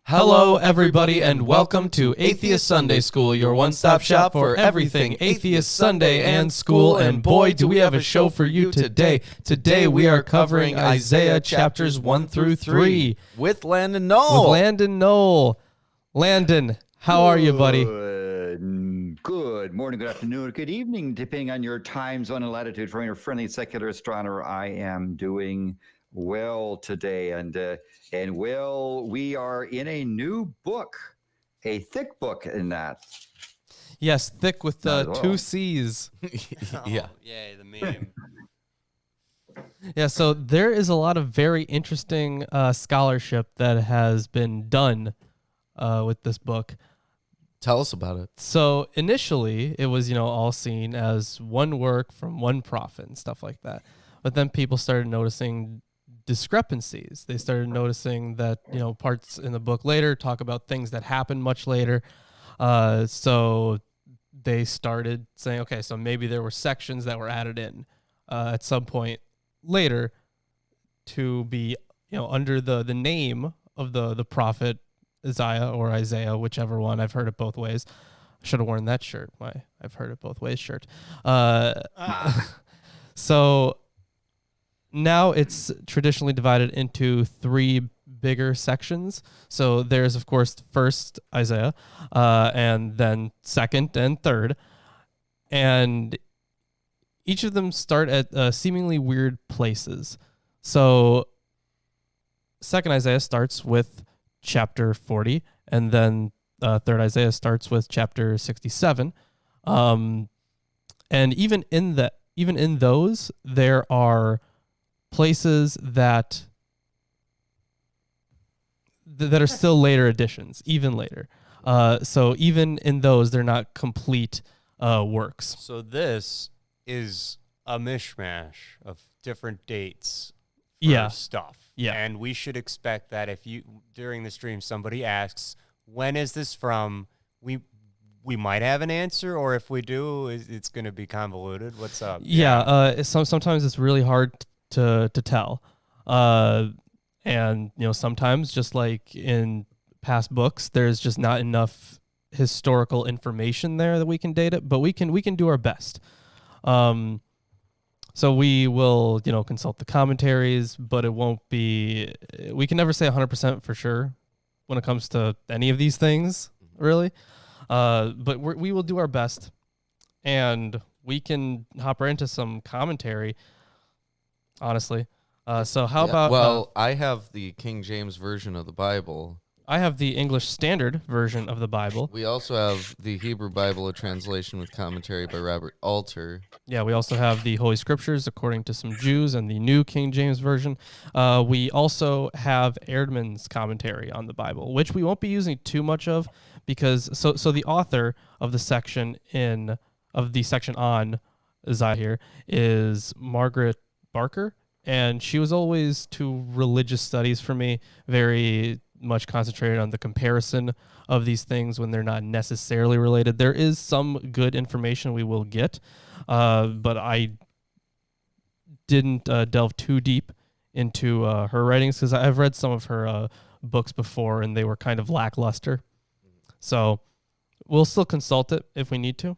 Hello, everybody, and welcome to Atheist Sunday School, your one-stop shop for everything Atheist Sunday and school. And boy, do we have a show for you today. Today we are covering Isaiah chapters 1 through 3 with Landon Noll. Landon, how are you, buddy? Good morning, good afternoon, good evening, depending on your time zone and latitude. From your friendly secular astronomer, I am doing well today, and we are in a new book, a thick book in that. Yes, thick with two C's. Yeah. Yay, the meme. Yeah, so there is a lot of very interesting scholarship that has been done with this book. Tell us about it. So initially, it was, all seen as one work from one prophet and stuff like that. But then people started noticing discrepancies. They started noticing that, parts in the book later talk about things that happened much later. So they started saying, okay, so maybe there were sections that were added in at some point later to be, under the name of the prophet Isaiah, whichever one. I've heard it both ways. I should have worn that shirt. I've heard it both ways shirt. So now it's traditionally divided into three bigger sections. So there's, of course, first Isaiah, and then second and third. And each of them start at seemingly weird places. So second Isaiah starts with chapter 40, and then third Isaiah starts with chapter 67. And even in those, there are places that are still later additions, even later. So even in those, they're not complete works. So this is a mishmash of different dates for stuff. Yeah. And we should expect that if during the stream somebody asks, when is this from, we might have an answer, or if we do, it's going to be convoluted. What's up? Yeah. Sometimes it's really hard to tell. And, sometimes, just like in past books, there's just not enough historical information there that we can date it, but we can do our best. So we will, consult the commentaries, but it won't be, we can never say 100% for sure when it comes to any of these things, really. But we will do our best, and we can hop right into some commentary, honestly. So how about... Well, I have the King James Version of the Bible. I have the English Standard Version of the Bible. We also have the Hebrew Bible, a translation with commentary by Robert Alter. Yeah, we also have the Holy Scriptures according to some Jews and the New King James Version. We also have Erdman's commentary on the Bible, which we won't be using too much of because so the author of the section on Isaiah here is Margaret Barker, and she was always to religious studies for me, very much concentrated on the comparison of these things when they're not necessarily related. There is some good information we will get, but I didn't delve too deep into her writings because I've read some of her books before and they were kind of lackluster. So we'll still consult it if we need to.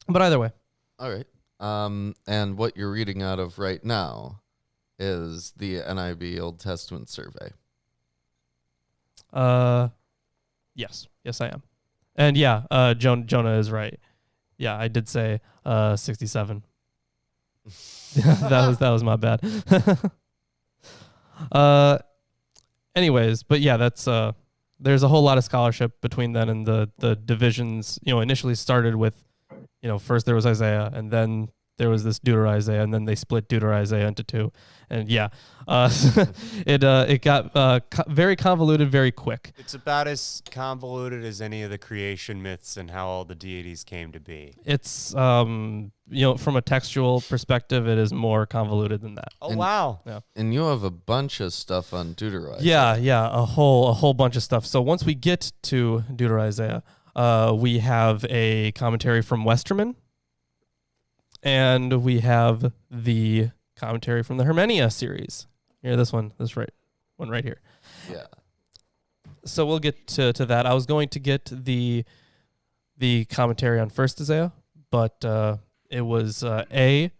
But either way. All right. And what you're reading out of right now is the NIV Old Testament Survey. Yes, I am. And yeah, Jonah is right. Yeah, I did say 67. that was my bad. Anyways, but yeah, that's there's a whole lot of scholarship between then and the divisions. Initially started with, first there was Isaiah, and then there was this Deuter-Isaiah, and then they split Deuter-Isaiah into two. And yeah, it got very convoluted very quick. It's about as convoluted as any of the creation myths and how all the deities came to be. It's, from a textual perspective, it is more convoluted than that. Oh, wow. Yeah. And you have a bunch of stuff on Deuter-Isaiah. Yeah, a whole bunch of stuff. So once we get to Deuter-Isaiah, we have a commentary from Westerman, and we have the commentary from the Hermenia series. Here, this one right here. Yeah. So we'll get to that. I was going to get the commentary on First Isaiah, but it was A,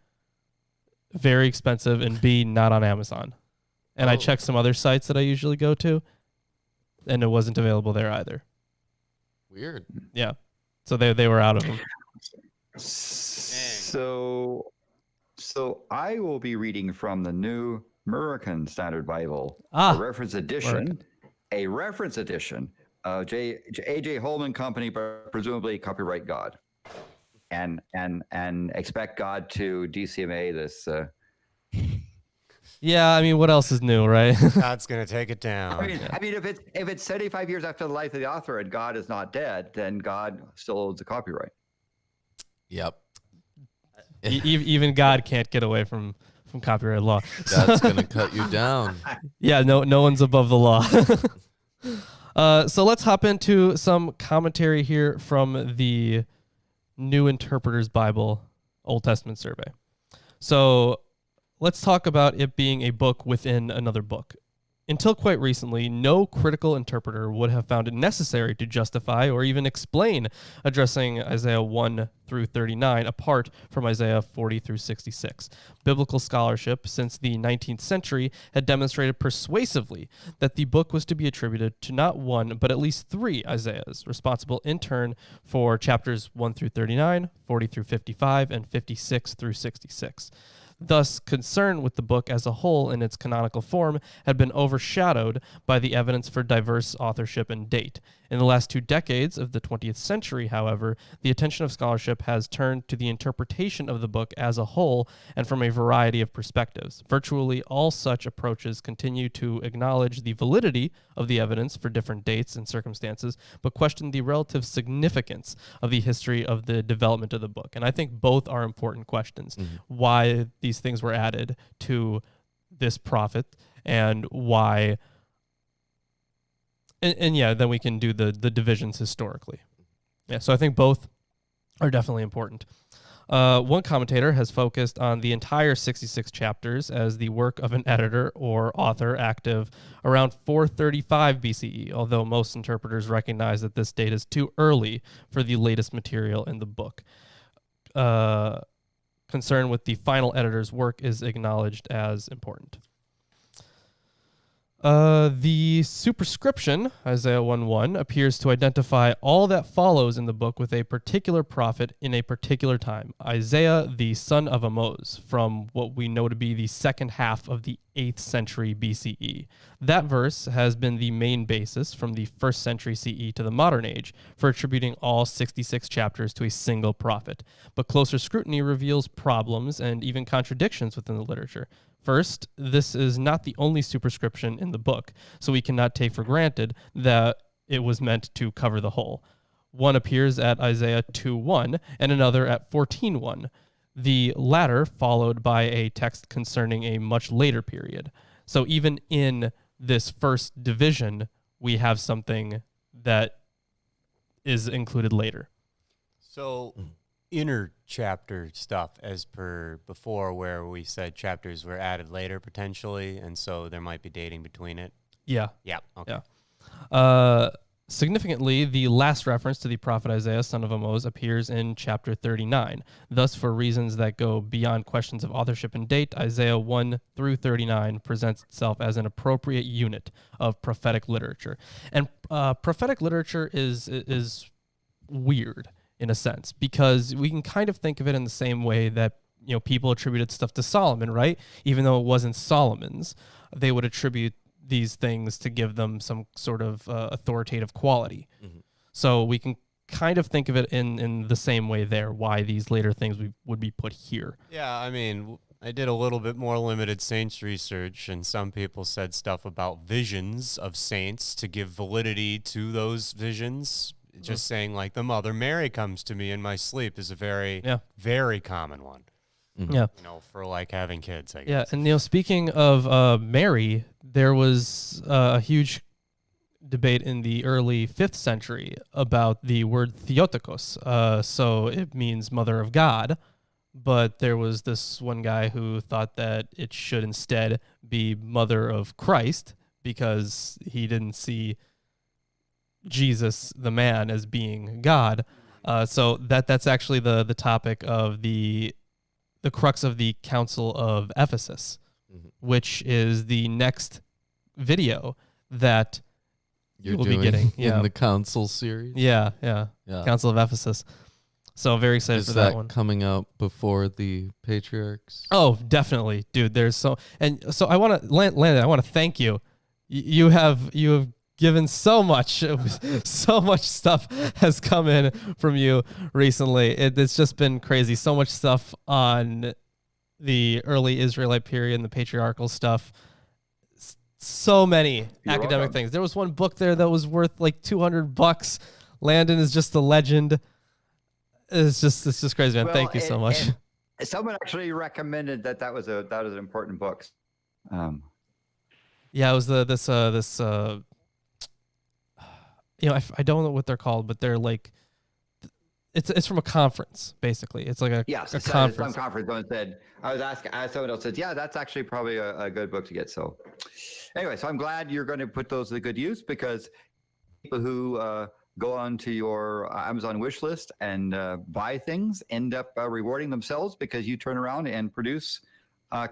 very expensive, and B, not on Amazon. And I checked some other sites that I usually go to, and it wasn't available there either. Weird. Yeah. So they were out of them. So I will be reading from the New American Standard Bible, a reference edition of A.J. Holman Company, but presumably copyright God, and expect God to DCMA this. Yeah, I mean, what else is new, right? God's gonna take it down. I mean, if it's 75 years after the life of the author and God is not dead, then God still owns the copyright. Yep. Even God can't get away from copyright law. That's gonna cut you down. Yeah, no one's above the law. So let's hop into some commentary here from the New Interpreter's Bible Old Testament survey. So let's talk about it being a book within another book. Until quite recently, no critical interpreter would have found it necessary to justify or even explain addressing Isaiah 1 through 39 apart from Isaiah 40 through 66. Biblical scholarship since the 19th century had demonstrated persuasively that the book was to be attributed to not one, but at least three Isaiahs, responsible in turn for chapters 1 through 39, 40 through 55, and 56 through 66. Thus, concern with the book as a whole in its canonical form had been overshadowed by the evidence for diverse authorship and date. In the last 2 decades of the 20th century, however, the attention of scholarship has turned to the interpretation of the book as a whole and from a variety of perspectives. Virtually all such approaches continue to acknowledge the validity of the evidence for different dates and circumstances, but question the relative significance of the history of the development of the book. And I think both are important questions. Why these things were added to this prophet and why... And yeah, then we can do the divisions historically. Yeah, so I think both are definitely important. One commentator has focused on the entire 66 chapters as the work of an editor or author active around 435 BCE, although most interpreters recognize that this date is too early for the latest material in the book. Concern with the final editor's work is acknowledged as important. The superscription, Isaiah 1:1, appears to identify all that follows in the book with a particular prophet in a particular time, Isaiah the son of Amoz, from what we know to be the second half of the 8th century BCE. That verse has been the main basis from the 1st century CE to the modern age for attributing all 66 chapters to a single prophet, but closer scrutiny reveals problems and even contradictions within the literature. First, this is not the only superscription in the book, so we cannot take for granted that it was meant to cover the whole. One appears at Isaiah 2:1 and another at 14:1, the latter followed by a text concerning a much later period. So even in this first division, we have something that is included later. So inner chapter stuff as per before, where we said chapters were added later potentially, and so there might be dating between it. Yeah. Okay. Yeah. Significantly, the last reference to the prophet Isaiah, son of Amoz, appears in chapter 39. Thus, for reasons that go beyond questions of authorship and date, Isaiah 1 through 39 presents itself as an appropriate unit of prophetic literature. And prophetic literature is weird in a sense, because we can kind of think of it in the same way that, you know, people attributed stuff to Solomon, right? Even though it wasn't Solomon's, they would attribute these things to give them some sort of authoritative quality. Mm-hmm. So we can kind of think of it in the same way there, why these later things would be put here. Yeah, I mean, I did a little bit more limited saints research, and some people said stuff about visions of saints to give validity to those visions. Just saying, like, the Mother Mary comes to me in my sleep is a very, very common one. Mm-hmm. Yeah. You know, for, like, having kids, I guess. Yeah, and, you know, speaking of Mary, there was a huge debate in the early 5th century about the word Theotokos. So it means Mother of God, but there was this one guy who thought that it should instead be Mother of Christ, because he didn't see Jesus, the man, as being God. So that's actually the topic of the crux of the Council of Ephesus, which is the next video that You're we'll doing be getting. in the council series. Yeah. Yeah. Council of Ephesus. So very excited Is for that that one. coming out before the patriarchs? Oh, definitely, dude. There's so I want to Landon. I want to thank you. You have given so much. So much stuff has come in from you recently. It's just been crazy. So much stuff on the early Israelite period and the patriarchal stuff. So many You're academic welcome. things. There was one book there that was worth like $200. Landon is just a legend. It's just crazy, man. Well, Thank you so much. and someone actually recommended that was an important book. Yeah, it was this I don't know what they're called, but they're like it's from a conference basically. It's like a Some conference. conference someone said, someone else said, yeah, that's actually probably a good book to get. So anyway, so I'm glad you're going to put those to good use, because people who go onto your Amazon wish list and buy things end up rewarding themselves, because you turn around and produce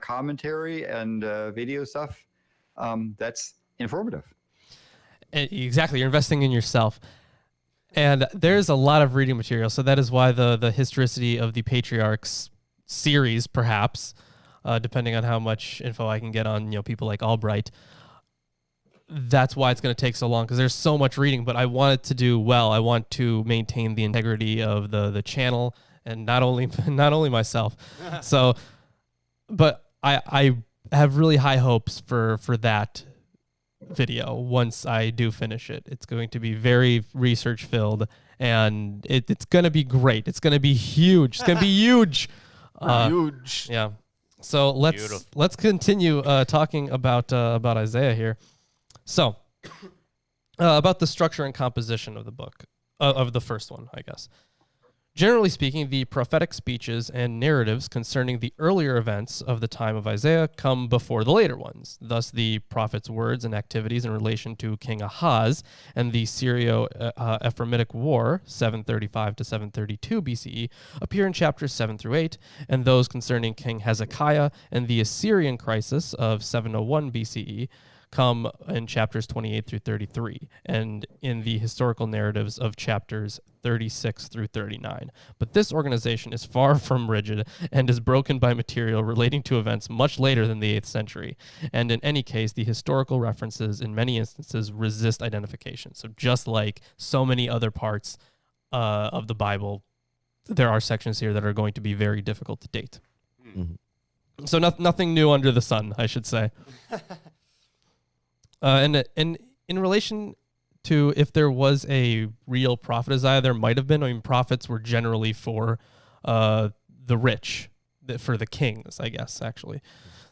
commentary and video stuff that's informative. Exactly, you're investing in yourself. And there's a lot of reading material, so that is why the historicity of the patriarchs series, perhaps, depending on how much info I can get on people like Albright, that's why it's going to take so long, because there's so much reading. But I want it to do well. I want to maintain the integrity of the channel, and not only myself. So, but I have really high hopes for that video once I do finish it. It's going to be very research filled, and it's going to be great. It's going to be huge. It's going to be huge. Huge. Yeah. So let's continue talking about Isaiah here. So about the structure and composition of the book, of the first one, I guess. Generally speaking, the prophetic speeches and narratives concerning the earlier events of the time of Isaiah come before the later ones. Thus, the prophet's words and activities in relation to King Ahaz and the Syro-Ephraimitic War, 735 to 732 BCE, appear in chapters 7 through 8, and those concerning King Hezekiah and the Assyrian crisis of 701 BCE come in chapters 28 through 33, and in the historical narratives of chapters 36 through 39. But this organization is far from rigid and is broken by material relating to events much later than the 8th century. And in any case, the historical references in many instances resist identification. So just like so many other parts of the Bible, there are sections here that are going to be very difficult to date. Mm-hmm. So nothing new under the sun, I should say. And in relation to if there was a real prophet Isaiah, there might have been. I mean, prophets were generally for the rich, for the kings, I guess, actually.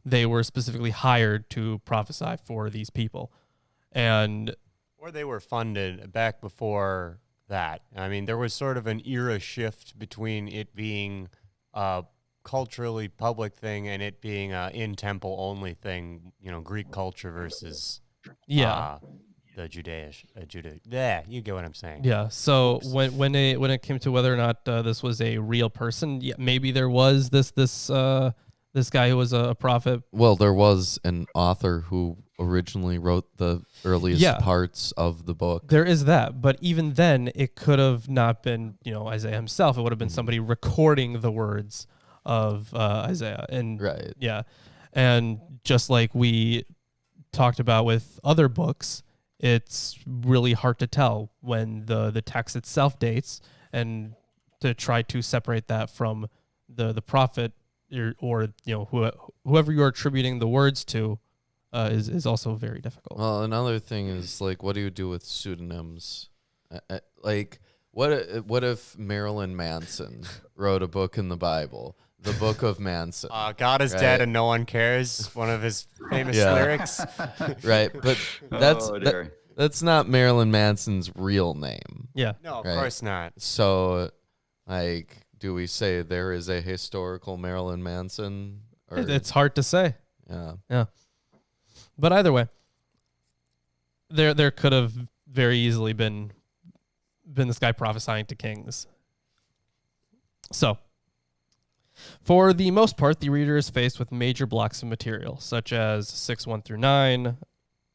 They were specifically hired to prophesy for these people. Or they were funded back before that. I mean, there was sort of an era shift between it being a culturally public thing and it being a in-temple only thing, Greek culture versus... the you get what I'm saying. Yeah. So when it came to whether or not this was a real person, maybe there was this guy who was a prophet. Well, there was an author who originally wrote the earliest parts of the book. There is that, but even then, it could have not been Isaiah himself. It would have been somebody recording the words of Isaiah, and right. Yeah, and just like we talked about with other books, it's really hard to tell when the text itself dates, and to try to separate that from the prophet or whoever you are attributing the words to is also very difficult. Well, another thing is, like, what do you do with pseudonyms? Like, what if Marilyn Manson wrote a book in the Bible? The Book of Manson. God is dead and no one cares. One of his famous lyrics. Right, but that's not Marilyn Manson's real name. Yeah. No, of course not. So, like, do we say there is a historical Marilyn Manson? Or, it's hard to say. Yeah. Yeah. But either way, there could have very easily been this guy prophesying to kings. So, for the most part, the reader is faced with major blocks of material, such as 6:1 through 9,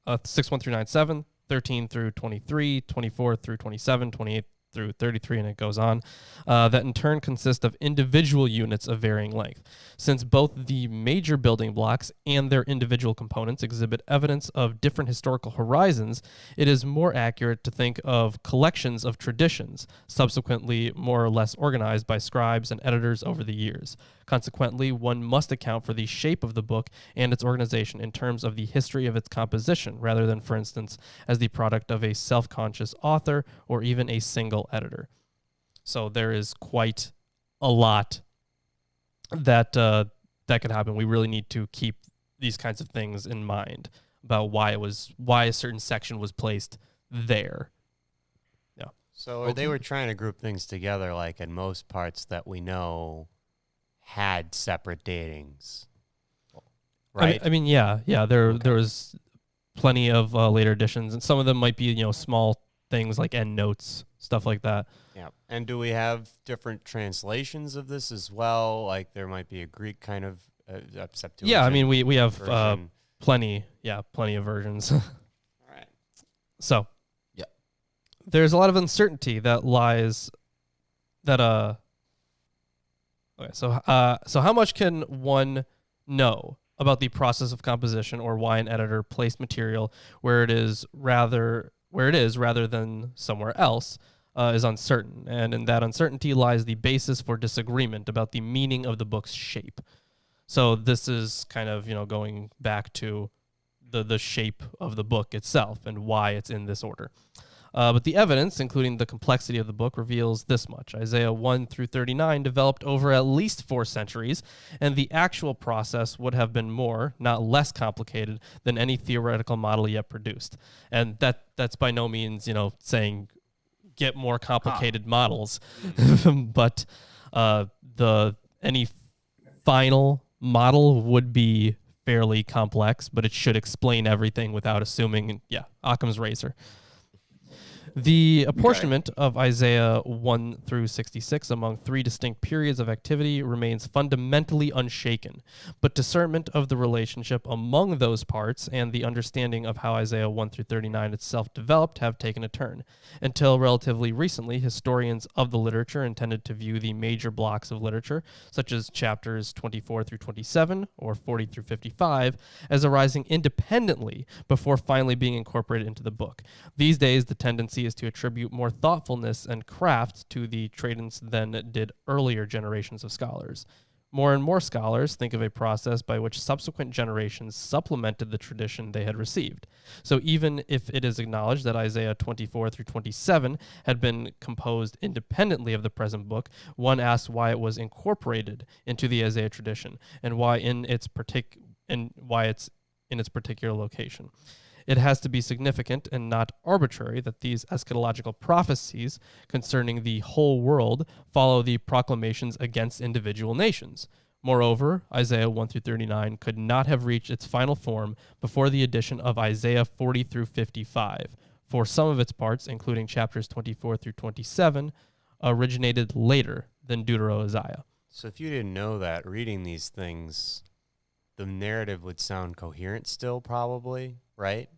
6:1 through 9:7, 13 through 23, 24 through 27, 28 through 33, and it goes on, that in turn consist of individual units of varying length. Since both the major building blocks and their individual components exhibit evidence of different historical horizons, it is more accurate to think of collections of traditions, subsequently more or less organized by scribes and editors over the years. Consequently, one must account for the shape of the book and its organization in terms of the history of its composition, rather than, for instance, as the product of a self-conscious author or even a single editor. So there is quite a lot that that could happen. We really need to keep these kinds of things in mind about why a certain section was placed there. Yeah. So they were trying to group things together, like in most parts that we know had separate datings, right? I mean, yeah. There was plenty of later editions, and some of them might be small things like end notes, stuff like that. Yeah. And do we have different translations of this as well? Like there might be a Greek kind of Septuagint. Yeah, I mean we have version. plenty of versions. All right. So Yeah. there's a lot of uncertainty that lies that okay, so how much can one know about the process of composition, or why an editor placed material where it is rather than somewhere else is uncertain, and in that uncertainty lies the basis for disagreement about the meaning of the book's shape. So this is kind of going back to the shape of the book itself and why it's in this order. But the evidence, including the complexity of the book, reveals this much. Isaiah 1 through 39 developed over at least 4 centuries, and the actual process would have been more, not less complicated than any theoretical model yet produced. And that's by no means, saying get more complicated models, but any final model would be fairly complex, but it should explain everything without assuming, Occam's razor. The apportionment of Isaiah 1 through 66 among 3 distinct periods of activity remains fundamentally unshaken, but discernment of the relationship among those parts and the understanding of how Isaiah 1 through 39 itself developed have taken a turn. Until relatively recently, historians of the literature intended to view the major blocks of literature, such as chapters 24 through 27 or 40 through 55, as arising independently before finally being incorporated into the book. These days, the tendency is to attribute more thoughtfulness and craft to the traditions than did earlier generations of scholars. More and more scholars think of a process by which subsequent generations supplemented the tradition they had received. So even if it is acknowledged that Isaiah 24 through 27 had been composed independently of the present book, one asks why it was incorporated into the Isaiah tradition and why it's in its particular location. It has to be significant and not arbitrary that these eschatological prophecies concerning the whole world follow the proclamations against individual nations. Moreover, Isaiah 1 through 39 could not have reached its final form before the addition of Isaiah 40 through 55, for some of its parts, including chapters 24 through 27, originated later than Deutero-Isaiah. So if you didn't know that, reading these things, the narrative would sound coherent still, probably, right?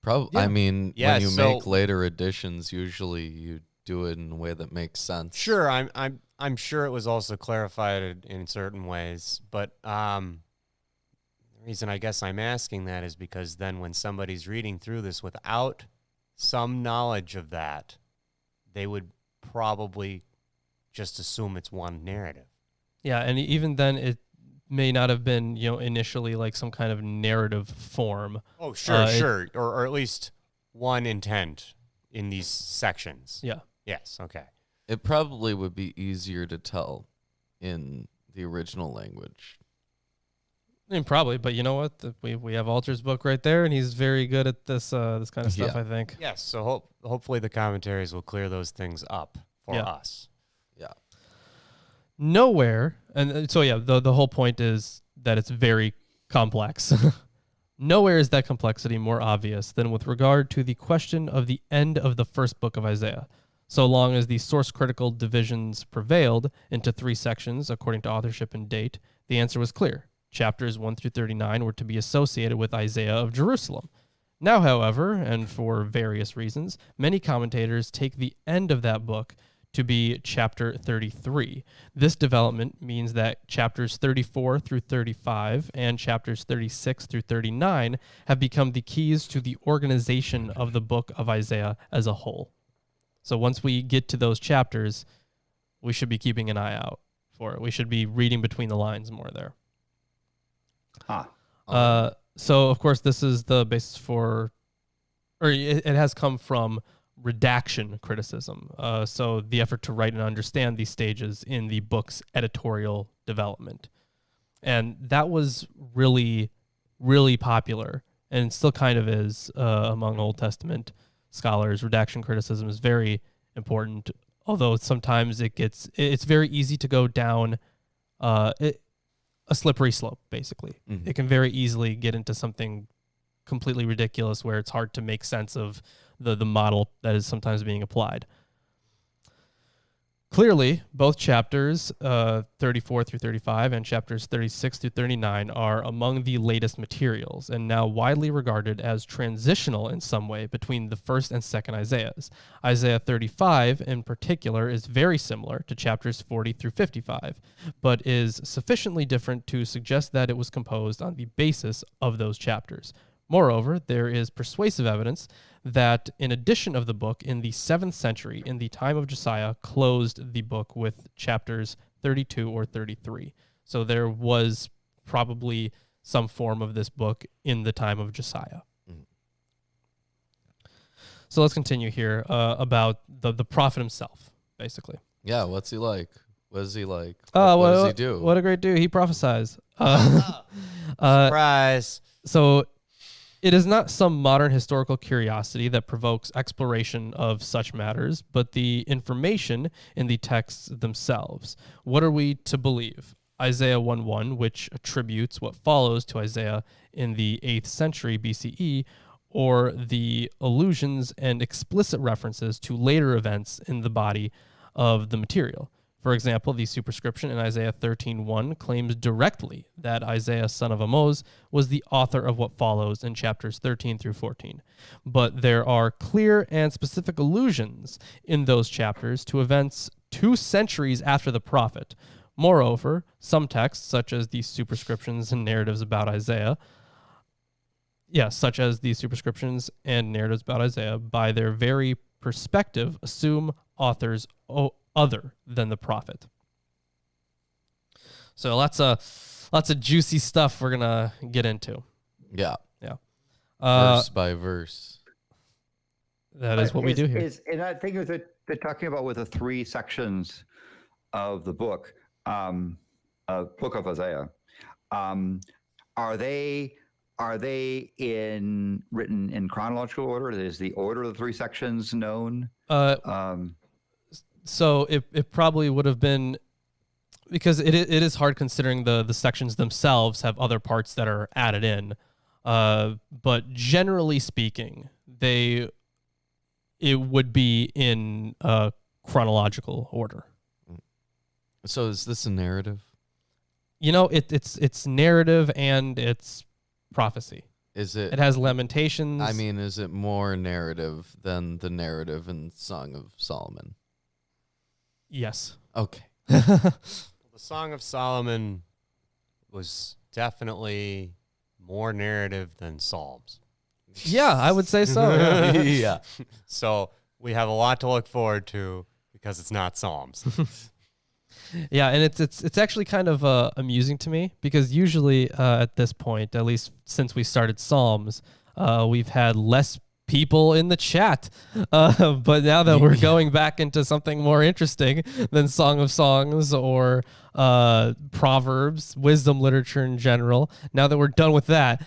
Probably. Yeah. I mean, Yeah, when you so- make later editions, usually you do it in a way that makes sense. Sure, I'm sure it was also clarified in certain ways, but the reason I guess I'm asking that is because then when somebody's reading through this without some knowledge of that, they would probably just assume it's one narrative. Yeah, and even then it may not have been, initially like some kind of narrative form. Oh, sure, or at least one intent in these sections. Yeah. Yes, okay. It probably would be easier to tell in the original language. I mean, probably, but you know what? We have Alter's book right there, and he's very good at this this kind of stuff, Yeah. I think. Yes, so hopefully the commentaries will clear those things up for Yeah. us. Yeah. Nowhere, and so yeah, the whole point is that it's very complex. Nowhere is that complexity more obvious than with regard to the question of the end of the first book of Isaiah. So long as the source critical divisions prevailed into 3 sections according to authorship and date, the answer was clear. Chapters 1 through 39 were to be associated with Isaiah of Jerusalem. Now, however, and for various reasons, many commentators take the end of that book to be chapter 33. This development means that chapters 34 through 35 and chapters 36 through 39 have become the keys to the organization of the book of Isaiah as a whole. So once we get to those chapters, we should be keeping an eye out for it. We should be reading between the lines more there. So, of course, this is the basis for, or it has come from redaction criticism. So the effort to write and understand these stages in the book's editorial development. And that was really, really popular and still kind of is among Old Testament scholars. Redaction criticism is very important, although sometimes it's very easy to go down a slippery slope, basically. Mm-hmm. It can very easily get into something completely ridiculous where it's hard to make sense of the model that is sometimes being applied. Clearly, both chapters 34 through 35 and chapters 36 through 39 are among the latest materials and now widely regarded as transitional in some way between the first and second Isaiahs. Isaiah 35 in particular is very similar to chapters 40 through 55, but is sufficiently different to suggest that it was composed on the basis of those chapters. Moreover, there is persuasive evidence that an edition of the book in the 7th century, in the time of Josiah, closed the book with chapters 32 or 33. So there was probably some form of this book in the time of Josiah. Mm-hmm. So let's continue here about the prophet himself, basically. Yeah, what's he like? What is he like? What does he do? What a great dude. He prophesies. Surprise. So it is not some modern historical curiosity that provokes exploration of such matters, but the information in the texts themselves. What are we to believe? Isaiah 1:1, which attributes what follows to Isaiah in the 8th century BCE, or the allusions and explicit references to later events in the body of the material. For example, the superscription in Isaiah 13:1 claims directly that Isaiah, son of Amoz, was the author of what follows in chapters 13 through 14. But there are clear and specific allusions in those chapters to events 2 centuries after the prophet. Moreover, some texts, such as the superscriptions and narratives about Isaiah, by their very perspective, assume authors other than the prophet. So lots of juicy stuff we're gonna get into. Yeah. Verse by verse. That is what we do here. And I think that they're talking about with the 3 sections of the book of Isaiah. Are they written in chronological order? Is the order of the 3 sections known? So it probably would have been, because it is hard considering the sections themselves have other parts that are added in. But generally speaking, it would be in chronological order. So is this a narrative? It's narrative and it's prophecy. Is it? It has lamentations. I mean, is it more narrative than the narrative in Song of Solomon? Yes. Okay. The Song of Solomon was definitely more narrative than Psalms. Yeah, I would say so. Yeah. Yeah. So we have a lot to look forward to because it's not Psalms. Yeah, and it's actually kind of amusing to me because usually at this point, at least since we started Psalms, we've had less people in the chat. But now that we're going back into something more interesting than Song of Songs or Proverbs, wisdom literature in general, now that we're done with that,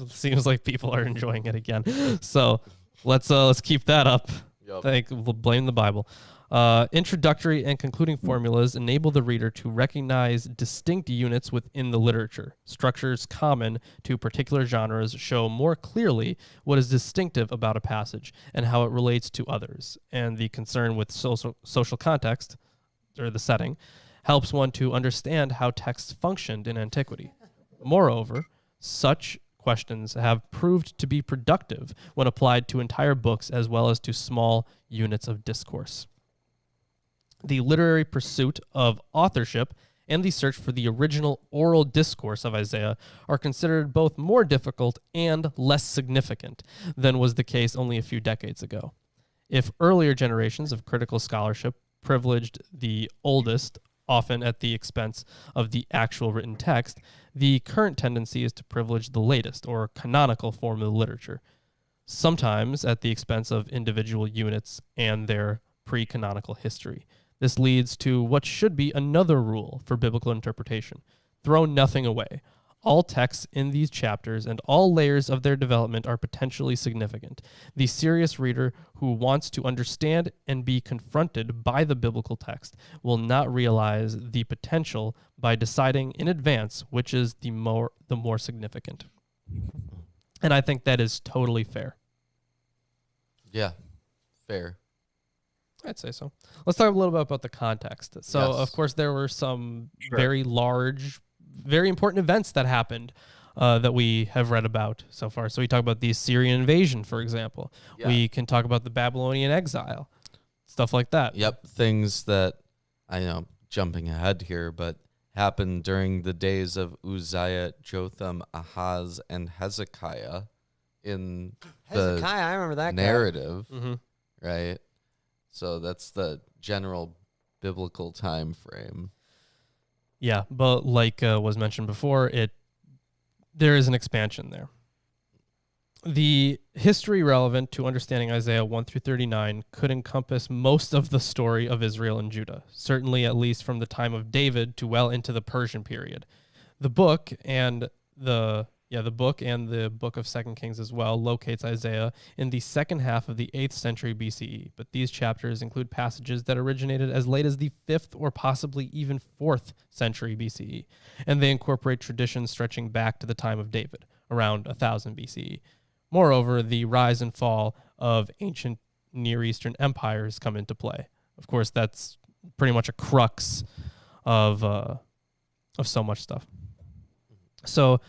seems like people are enjoying it again. So let's keep that up. Yep. We'll blame the Bible. Introductory and concluding formulas enable the reader to recognize distinct units within the literature. Structures common to particular genres show more clearly what is distinctive about a passage and how it relates to others. And the concern with social context, or the setting, helps one to understand how texts functioned in antiquity. Moreover, such questions have proved to be productive when applied to entire books as well as to small units of discourse. The literary pursuit of authorship and the search for the original oral discourse of Isaiah are considered both more difficult and less significant than was the case only a few decades ago. If earlier generations of critical scholarship privileged the oldest, often at the expense of the actual written text, the current tendency is to privilege the latest, or canonical form of the literature, sometimes at the expense of individual units and their pre-canonical history. This leads to what should be another rule for biblical interpretation: throw nothing away. All texts in these chapters and all layers of their development are potentially significant. The serious reader who wants to understand and be confronted by the biblical text will not realize the potential by deciding in advance which is the more significant. And I think that is totally fair. Yeah, fair. I'd say so. Let's talk a little bit about the context. So, Yes. of course, there were some Sure. very large, very important events that happened that we have read about so far. So we talk about the Assyrian invasion, for example. Yeah. We can talk about the Babylonian exile, stuff like that. Yep, things that, I know, jumping ahead here, but happened during the days of Uzziah, Jotham, Ahaz, and Hezekiah in the Hezekiah, I remember that guy. narrative, Mm-hmm. right? So that's the general biblical time frame. Yeah, but like was mentioned before, there is an expansion there. The history relevant to understanding Isaiah 1 through 39 could encompass most of the story of Israel and Judah, certainly at least from the time of David to well into the Persian period. The book and the book of 2 Kings as well locates Isaiah in the second half of the 8th century BCE, but these chapters include passages that originated as late as the 5th or possibly even 4th century BCE, and they incorporate traditions stretching back to the time of David, around 1000 BCE. Moreover, the rise and fall of ancient Near Eastern empires come into play. Of course, that's pretty much a crux of so much stuff. So,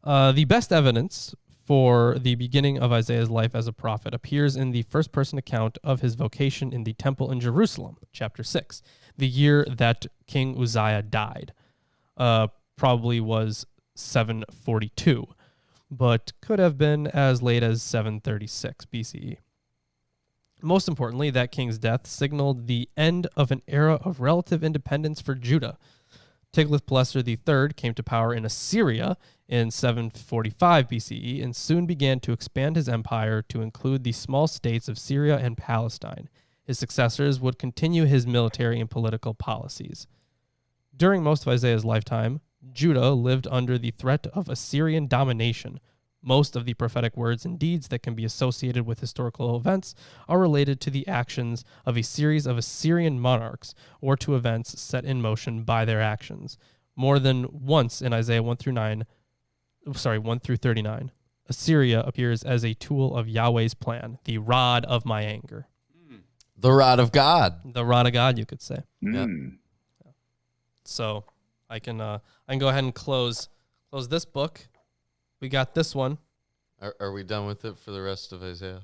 the best evidence for the beginning of Isaiah's life as a prophet appears in the first-person account of his vocation in the temple in Jerusalem, chapter 6, the year that King Uzziah died. Probably was 742, but could have been as late as 736 BCE. Most importantly, that king's death signaled the end of an era of relative independence for Judah. Tiglath-Pileser III came to power in Assyria in 745 BCE and soon began to expand his empire to include the small states of Syria and Palestine. His successors would continue his military and political policies. During most of Isaiah's lifetime, Judah lived under the threat of Assyrian domination. Most of the prophetic words and deeds that can be associated with historical events are related to the actions of a series of Assyrian monarchs or to events set in motion by their actions. More than once in Isaiah 1 through 39, Assyria appears as a tool of Yahweh's plan, the rod of my anger. The rod of God. The rod of God, you could say. Mm. So I can go ahead and close this book. We got this one. Are we done with it for the rest of Isaiah?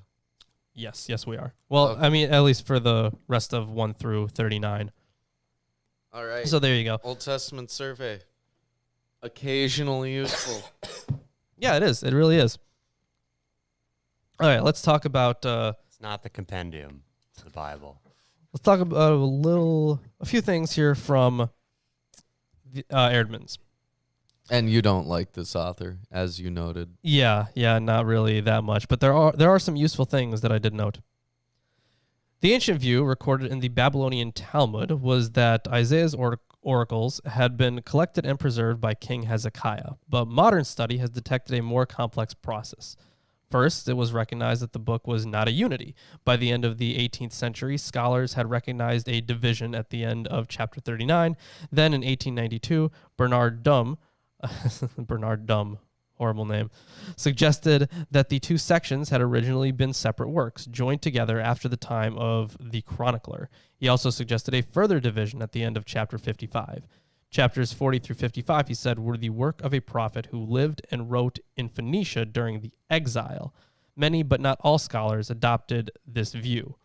Yes, we are. Well, Okay. I mean, at least for the rest of 1 through 39. All right. So there you go. Old Testament survey. Occasionally useful. Yeah, it is. It really is. All right, let's talk about It's not the compendium, it's the Bible. a few things here from Erdman's. And you don't like this author, as you noted. Yeah, not really that much, but there are some useful things that I did note. The ancient view recorded in the Babylonian Talmud was that Isaiah's oracles had been collected and preserved by King Hezekiah, but modern study has detected a more complex process. First, it was recognized that the book was not a unity. By the end of the 18th century, scholars had recognized a division at the end of chapter 39. Then in 1892, Bernard Dumm, horrible name, suggested that the two sections had originally been separate works, joined together after the time of the chronicler. He also suggested a further division at the end of chapter 55. Chapters 40 through 55, he said, were the work of a prophet who lived and wrote in Phoenicia during the exile. Many, but not all scholars adopted this view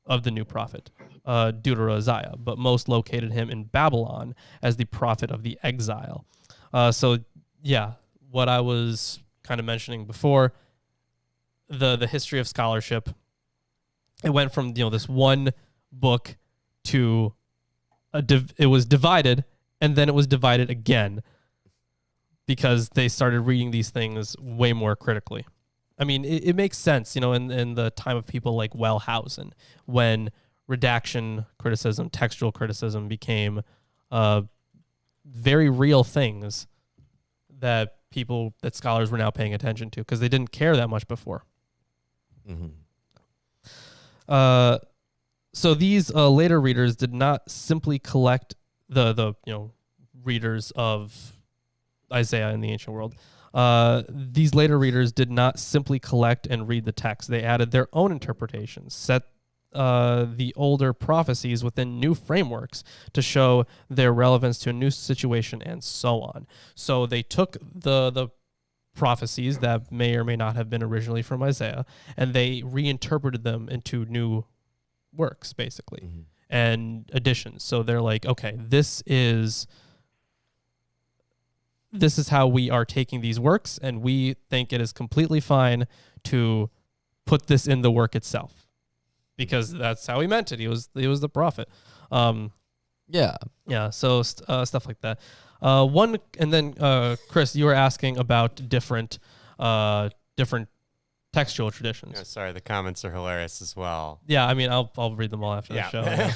of the new prophet, Deutero-Isaiah, but most located him in Babylon as the prophet of the exile. So, yeah, what I was kind of mentioning before, the history of scholarship, it went from, this one book to it was divided, and then it was divided again because they started reading these things way more critically. I mean, it makes sense, in the time of people like Wellhausen, when redaction criticism, textual criticism became very real things that scholars were now paying attention to because they didn't care that much before. Mm-hmm. So these later readers did not simply collect the readers of Isaiah in the ancient world. These later readers did not simply collect and read the text. They added their own interpretations, set the older prophecies within new frameworks to show their relevance to a new situation, and so on. So they took the prophecies that may or may not have been originally from Isaiah, and they reinterpreted them into new works, basically, Mm-hmm. and additions. So they're like, okay, this is how we are taking these works, and we think it is completely fine to put this in the work itself, because that's how he meant it. He was the prophet. Yeah. So stuff like that. Chris, you were asking about different textual traditions. Yeah, sorry, the comments are hilarious as well. Yeah, I mean, I'll read them all after the show. Yeah.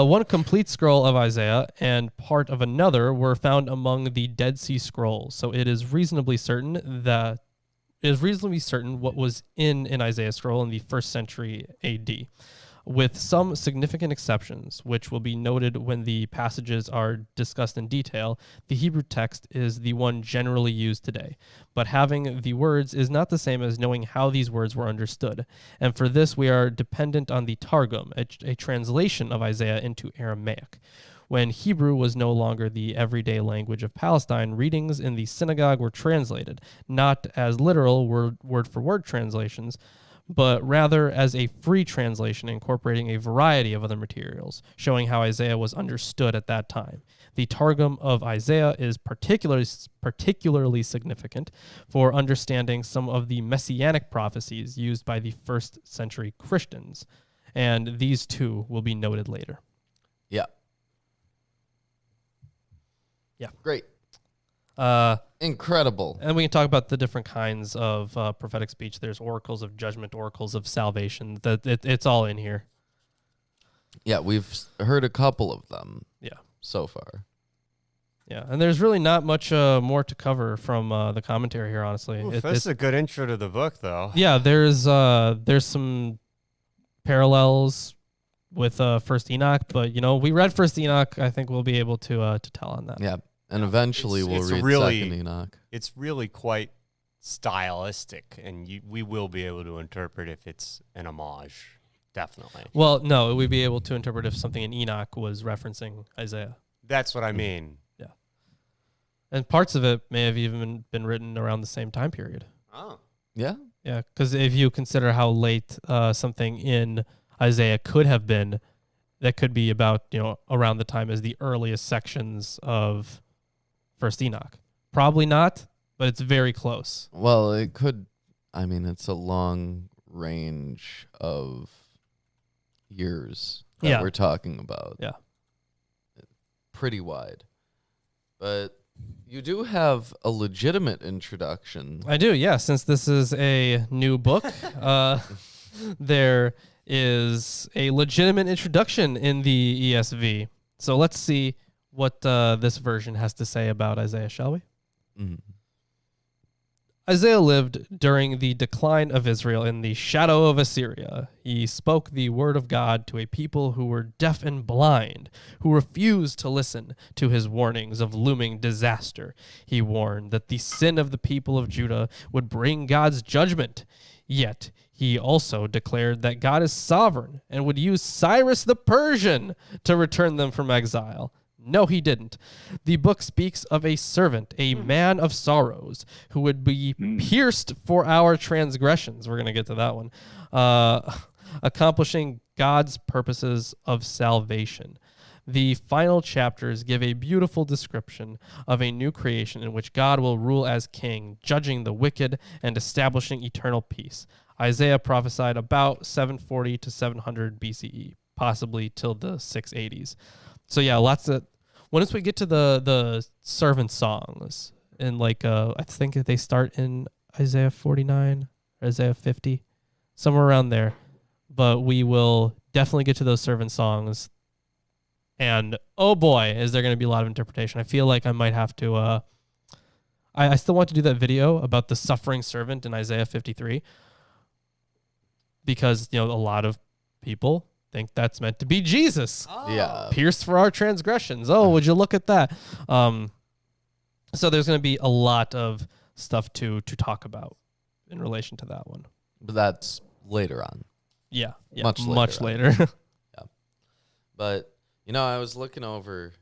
One complete scroll of Isaiah and part of another were found among the Dead Sea Scrolls. So it is reasonably certain what was in an Isaiah scroll in the 1st century AD, with some significant exceptions, which will be noted when the passages are discussed in detail. The Hebrew text is the one generally used today, but having the words is not the same as knowing how these words were understood. And for this, we are dependent on the Targum, a translation of Isaiah into Aramaic. When Hebrew was no longer the everyday language of Palestine, readings in the synagogue were translated, not as literal word-for-word translations, but rather as a free translation incorporating a variety of other materials, showing how Isaiah was understood at that time. The Targum of Isaiah is particularly significant for understanding some of the messianic prophecies used by the 1st century Christians, and these too will be noted later. Yeah. Yeah. Great. Incredible. And we can talk about the different kinds of prophetic speech. There's oracles of judgment, oracles of salvation. It's all in here. Yeah, we've heard a couple of them. Yeah. So far. Yeah, and there's really not much more to cover from the commentary here, honestly. Oof, that's a good intro to the book, though. Yeah, there's some parallels with First Enoch, but we read First Enoch. I think we'll be able to tell on that. Yeah. And eventually we'll read Second Enoch. It's really quite stylistic, and we will be able to interpret if it's an homage, definitely. Well, no, we'd be able to interpret if something in Enoch was referencing Isaiah. That's what I mean. Yeah. And parts of it may have even been written around the same time period. Oh. Yeah? Yeah, because if you consider how late something in Isaiah could have been, that could be about, around the time as the earliest sections of First Enoch. Probably not, but it's very close. Well, it could. I mean, it's a long range of years that we're talking about. Yeah. Pretty wide. But you do have a legitimate introduction. I do, yeah. Since this is a new book, there is a legitimate introduction in the ESV. So let's see what this version has to say about Isaiah, shall we? Mm-hmm. Isaiah lived during the decline of Israel in the shadow of Assyria. He spoke the word of God to a people who were deaf and blind, who refused to listen to his warnings of looming disaster. He warned that the sin of the people of Judah would bring God's judgment. Yet he also declared that God is sovereign and would use Cyrus the Persian to return them from exile. No, he didn't. The book speaks of a servant, a man of sorrows, who would be pierced for our transgressions. We're going to get to that one. Accomplishing God's purposes of salvation. The final chapters give a beautiful description of a new creation in which God will rule as king, judging the wicked and establishing eternal peace. Isaiah prophesied about 740 to 700 BCE, possibly till the 680s. So yeah, lots of... Once we get to the servant songs, and I think they start in Isaiah 49, Isaiah 50, somewhere around there. But we will definitely get to those servant songs. And oh boy, is there going to be a lot of interpretation. I feel like I might have to... I still want to do that video about the suffering servant in Isaiah 53. Because, a lot of people think that's meant to be Jesus. Yeah. Pierced for our transgressions. Oh, would you look at that? So there's going to be a lot of stuff to talk about in relation to that one. But that's later on. Yeah. Much later. Yeah. But, I was looking over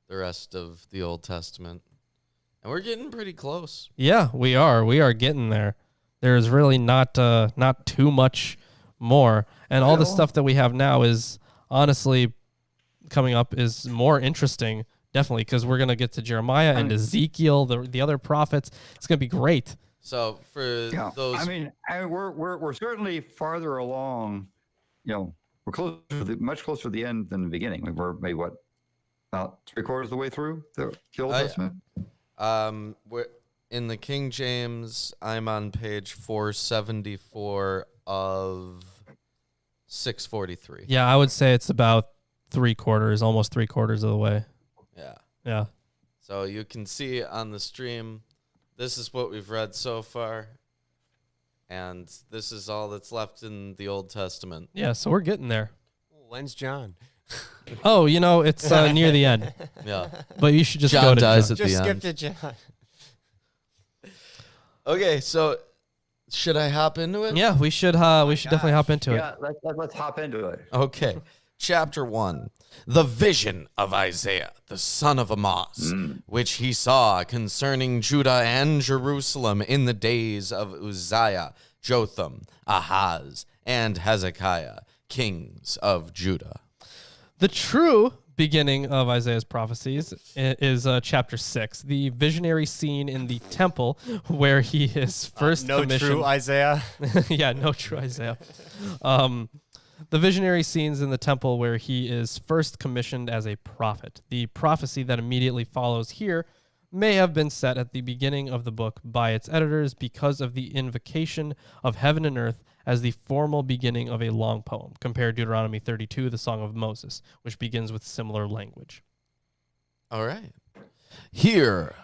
the rest of the Old Testament, and we're getting pretty close. Yeah, we are. We are getting there. There's really not too much more. And all the stuff that we have now is honestly coming up is more interesting, definitely, because we're going to get to Jeremiah and Ezekiel, the other prophets. It's going to be great. So for those... we're certainly farther along, we're much closer to the end than the beginning. We're maybe, about 3/4 of the way through the Old Testament? We're in the King James, I'm on page 474 of 643. Yeah, I would say it's about 3/4, almost 3/4 of the way. Yeah. So you can see on the stream, this is what we've read so far, and this is all that's left in the Old Testament. Yeah, so we're getting there. When's John? Oh, it's near the end. Yeah. But you should just John go to dies John. at Just the skip end. to John. Okay, so should I hop into it? Yeah, we should definitely hop into it. Yeah, let's hop into it. Okay. Chapter 1. The vision of Isaiah, the son of Amoz, which he saw concerning Judah and Jerusalem in the days of Uzziah, Jotham, Ahaz, and Hezekiah, kings of Judah. The true beginning of Isaiah's prophecies is chapter 6, the visionary scene in the temple where he is first No commissioned. true Isaiah. Yeah, no true Isaiah. The visionary scenes in the temple where he is first commissioned as a prophet. The prophecy that immediately follows here may have been set at the beginning of the book by its editors because of the invocation of heaven and earth as the formal beginning of a long poem. Compare Deuteronomy 32, the Song of Moses, which begins with similar language. All right. Hear,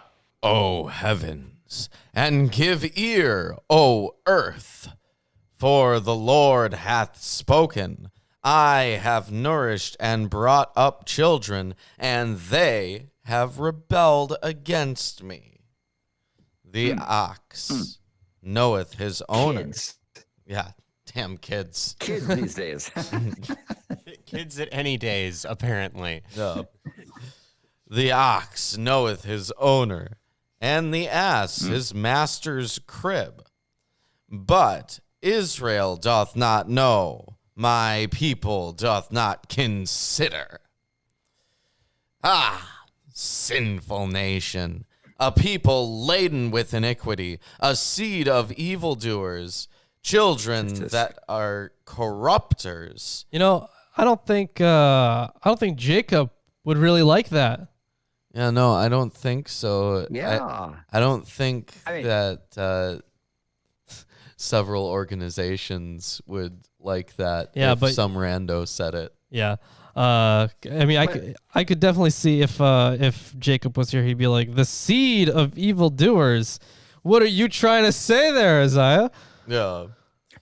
O heavens, and give ear, O earth. For the Lord hath spoken. I have nourished and brought up children, and they have rebelled against me. The ox knoweth his owner. Kids. Yeah, damn kids. Kids these days. Kids at any days, apparently. No. The ox knoweth his owner, and the ass his master's crib. But Israel doth not know, my people doth not consider. Ah, sinful nation, a people laden with iniquity, a seed of evildoers, children that are corrupters. I don't think Jacob would really like that. Yeah, no, I don't think so. Yeah. I don't think I mean- that several organizations would like that. Yeah, if but- some rando said it. Yeah. I could definitely see if Jacob was here, he'd be like, the seed of evildoers. What are you trying to say there, Isaiah? Yeah.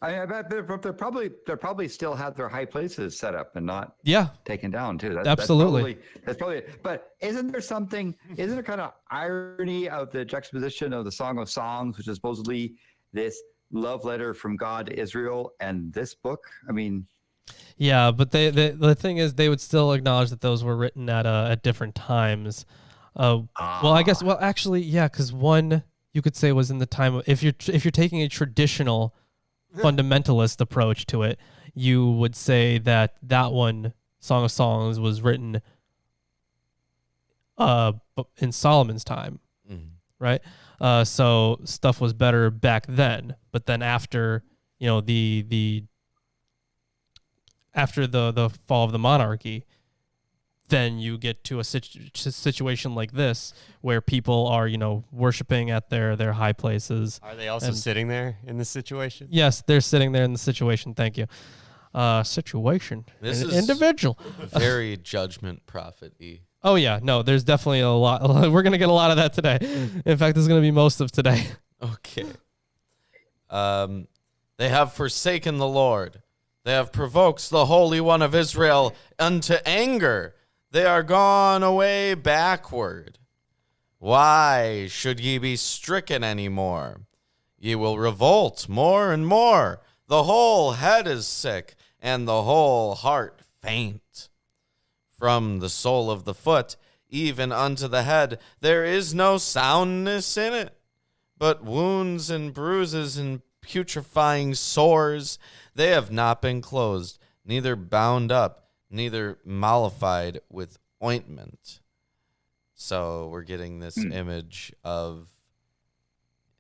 I bet they're probably still have their high places set up and not Yeah, taken down too. absolutely. That's probably. But isn't there kind of irony of the juxtaposition of the Song of Songs, which is supposedly this love letter from God to Israel, and this book? I mean, Yeah, but the thing is, they would still acknowledge that those were written at different times. Well, I guess. Well, actually, yeah, because one you could say was in the time of, if you're taking a traditional fundamentalist approach to it, you would say that one, Song of Songs, was written in Solomon's time, right? So stuff was better back then, but then after the fall of the monarchy, then you get to a situation like this where people are, worshiping at their high places. Are they also sitting there in this situation? Yes, they're sitting there in the situation. Thank you. Situation. This is individual. Very judgment prophet-y. Oh yeah, no, there's definitely a lot. We're gonna get a lot of that today. In fact, there's gonna be most of today. Okay. They have forsaken the Lord. They have provoked the Holy One of Israel unto anger. They are gone away backward. Why should ye be stricken any more? Ye will revolt more and more. The whole head is sick, and the whole heart faint. From the sole of the foot even unto the head, there is no soundness in it, but wounds and bruises and putrefying sores. They have not been closed, neither bound up, neither mollified with ointment. So we're getting this image of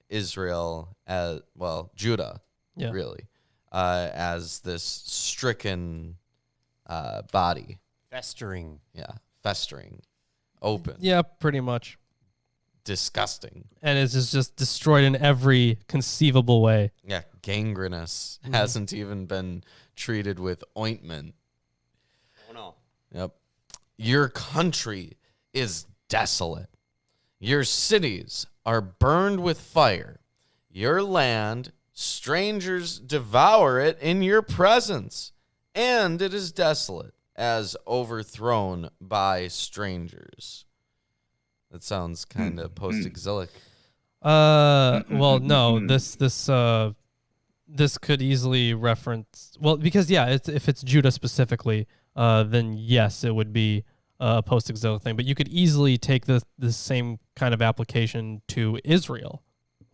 Israel as, well, Judah, really, as this stricken body. Festering. Yeah, festering, open. Yeah, pretty much. Disgusting. And it's just destroyed in every conceivable way. Yeah, gangrenous. Hasn't even been treated with ointment. Oh, no. Yep. Your country is desolate. Your cities are burned with fire. Your land, strangers devour it in your presence, and it is desolate, as overthrown by strangers. That sounds kind of post-exilic. Well, no, this could easily reference, well, because if it's Judah specifically, then yes, it would be a post-exilic thing. But you could easily take the same kind of application to Israel,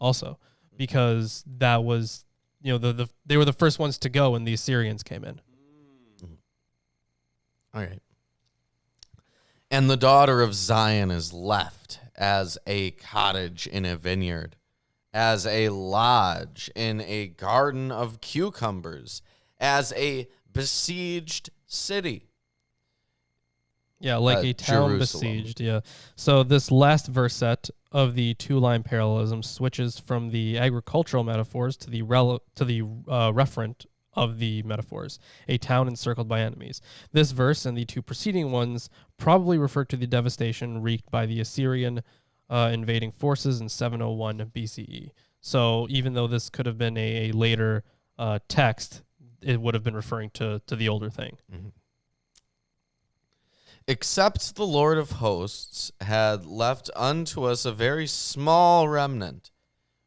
also, because that was, they were the first ones to go when the Assyrians came in. All right. And the daughter of Zion is left as a cottage in a vineyard, as a lodge in a garden of cucumbers, as a besieged city. Yeah, like a town Jerusalem. besieged. Yeah. So this last verset of the two-line parallelism switches from the agricultural metaphors to the referent of the metaphors, a town encircled by enemies. This verse and the two preceding ones probably refer to the devastation wreaked by the Assyrian invading forces in 701 BCE. So even though this could have been a later text, it would have been referring to the older thing. Mm-hmm. Except the Lord of hosts had left unto us a very small remnant,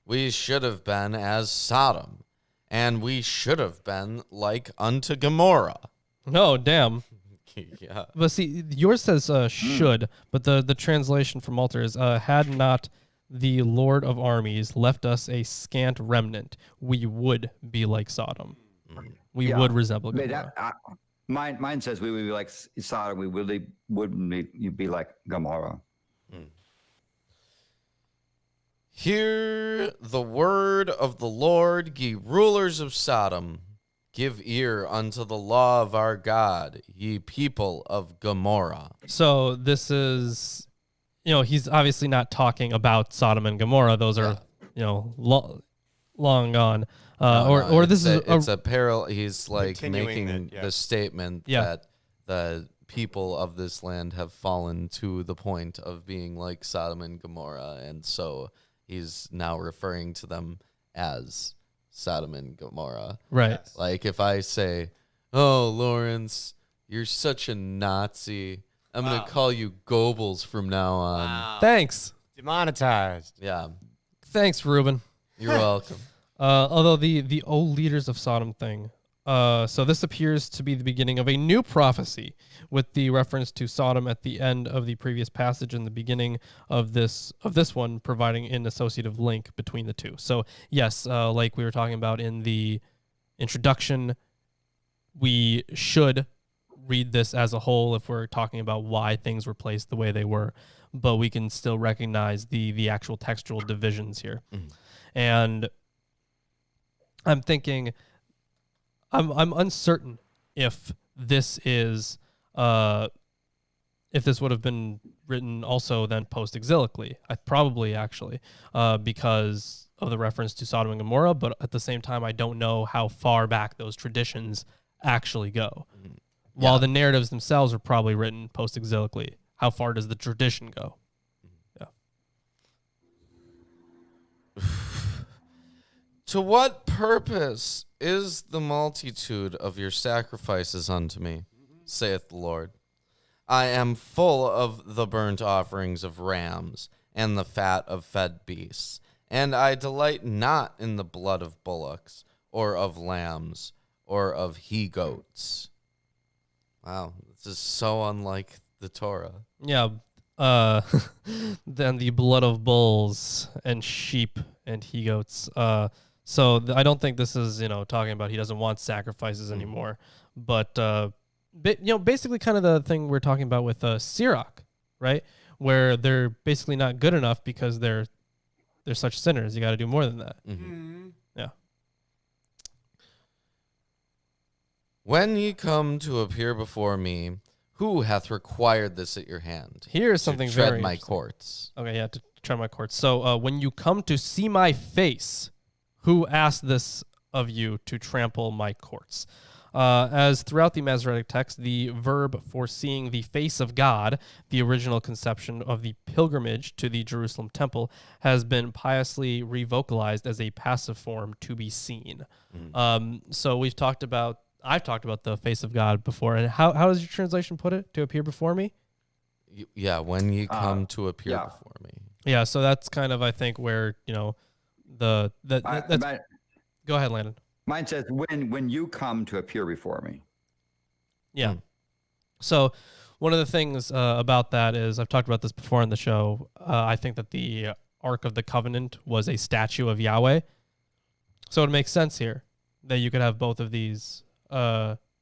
we should have been as Sodom, and we should have been like unto Gomorrah. Oh, damn. Yeah. But see, yours says should, but the translation from Alter is had not the Lord of armies left us a scant remnant, we would be like Sodom. We would resemble Gomorrah. Mine says we would be like Sodom. We really wouldn't be like Gomorrah. Hear the word of the Lord, ye rulers of Sodom. Give ear unto the law of our God, ye people of Gomorrah. So this is, he's obviously not talking about Sodom and Gomorrah. Those are, long gone. It's a parallel. He's like making the statement that the people of this land have fallen to the point of being like Sodom and Gomorrah, and so he's now referring to them as Sodom and Gomorrah. Right. Yes. Like if I say, "Oh, Lawrence, you're such a Nazi. I'm Wow. gonna call you Goebbels from now on." Thanks. Demonetized. Yeah, Thanks, Ruben. you're welcome. Although the old leaders of Sodom thing. So this appears to be the beginning of a new prophecy, with the reference to Sodom at the end of the previous passage and the beginning of this one, providing an associative link between the two. So yes, like we were talking about in the introduction, we should read this as a whole if we're talking about why things were placed the way they were, but we can still recognize the actual textual divisions here. And I'm thinking, I'm uncertain if this is if this would have been written also then post-exilically. I probably actually because of the reference to Sodom and Gomorrah, but at the same time I don't know how far back those traditions actually go. While the narratives themselves are probably written post-exilically, how far does the tradition go? Yeah. To what purpose is the multitude of your sacrifices unto me, saith the Lord? I am full of the burnt offerings of rams and the fat of fed beasts, and I delight not in the blood of bullocks or of lambs or of he-goats. Wow, this is so unlike the Torah. Yeah. Then the blood of bulls and sheep and he-goats. So I don't think this is, talking about he doesn't want sacrifices anymore. But, basically kind of the thing we're talking about with Sirach, right? Where they're basically not good enough because they're such sinners. You got to do more than that. Yeah. When ye come to appear before me, who hath required this at your hand? Here's something to tread very my interesting. courts. Okay, yeah, to tread my courts. So when you come to see my face, who asked this of you to trample my courts? As throughout the Masoretic text, the verb for seeing the face of God, the original conception of the pilgrimage to the Jerusalem temple, has been piously revocalized as a passive form, to be seen. So I've talked about the face of God before. And how does your translation put it? To appear before me? Yeah, when ye come to appear yeah. before me. Yeah, so that's kind of, I think, where, that's... Go ahead, Landon. Mine says, when you come to appear before me. Yeah. So one of the things about that is, I've talked about this before on the show, I think that the Ark of the Covenant was a statue of Yahweh. So it makes sense here that you could have both of these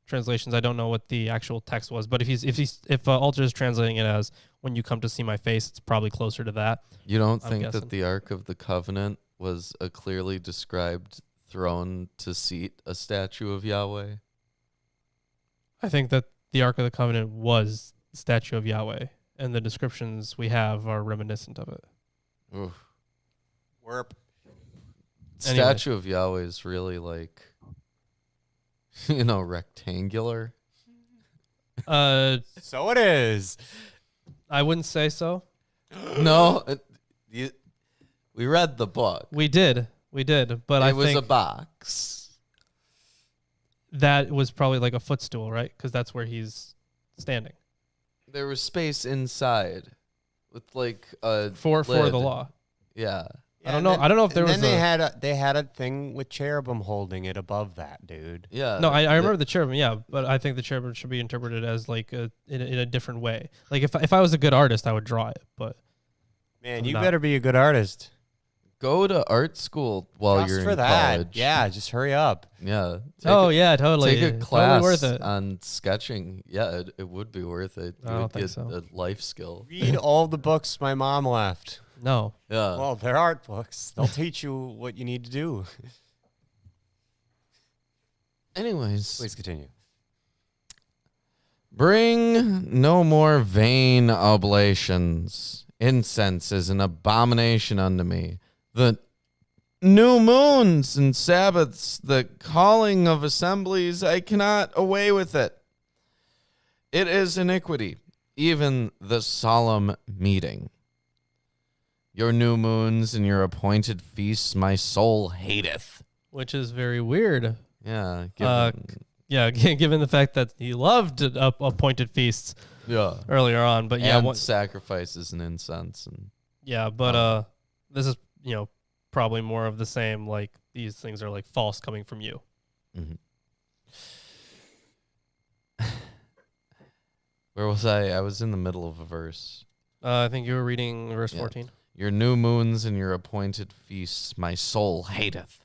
translations. I don't know what the actual text was, but if Alter is translating it as "when you come to see my face," it's probably closer to that. You don't I'm think guessing. that the Ark of the Covenant was a clearly described throne to seat a statue of Yahweh? I think that the Ark of the Covenant was the statue of Yahweh, and the descriptions we have are reminiscent of it. Oof. Warp. Anyway. Statue of Yahweh is really like, rectangular. So it is. I wouldn't say so. No, we read the book. We did, but I It was think a box. that was probably like a footstool, right? Because that's where he's standing There was space inside with like a for lid. the law. Yeah. I don't know. I don't know if there was. And then they had a thing with cherubim holding it above that, dude. Yeah. No, I remember the cherubim, yeah, but I think the cherubim should be interpreted as like in a different way. Like if I was a good artist, I would draw it, but Man, I'm you not. better be a good artist. Go to art school while Just you're for in that. college. Yeah, just hurry up. Yeah. yeah, totally. Take a Totally class worth it. on sketching. Yeah, it would be worth it. I You don't would think get so. a life skill. Read all the books my mom left. No, Yeah. Well, they're art books. They'll teach you what you need to do. Anyways, Please continue. bring no more vain oblations. Incense is an abomination unto me. The new moons and Sabbaths, the calling of assemblies, I cannot away with it. It is iniquity, even the solemn meeting. Your new moons and your appointed feasts my soul hateth. Which is very weird. Yeah. Given the fact that he loved appointed feasts earlier on. But yeah, and sacrifices and incense. And this is, probably more of the same. Like, these things are like false coming from you. Mm-hmm. Where was I? I was in the middle of a verse. I think you were reading verse 14. Your new moons and your appointed feasts my soul hateth.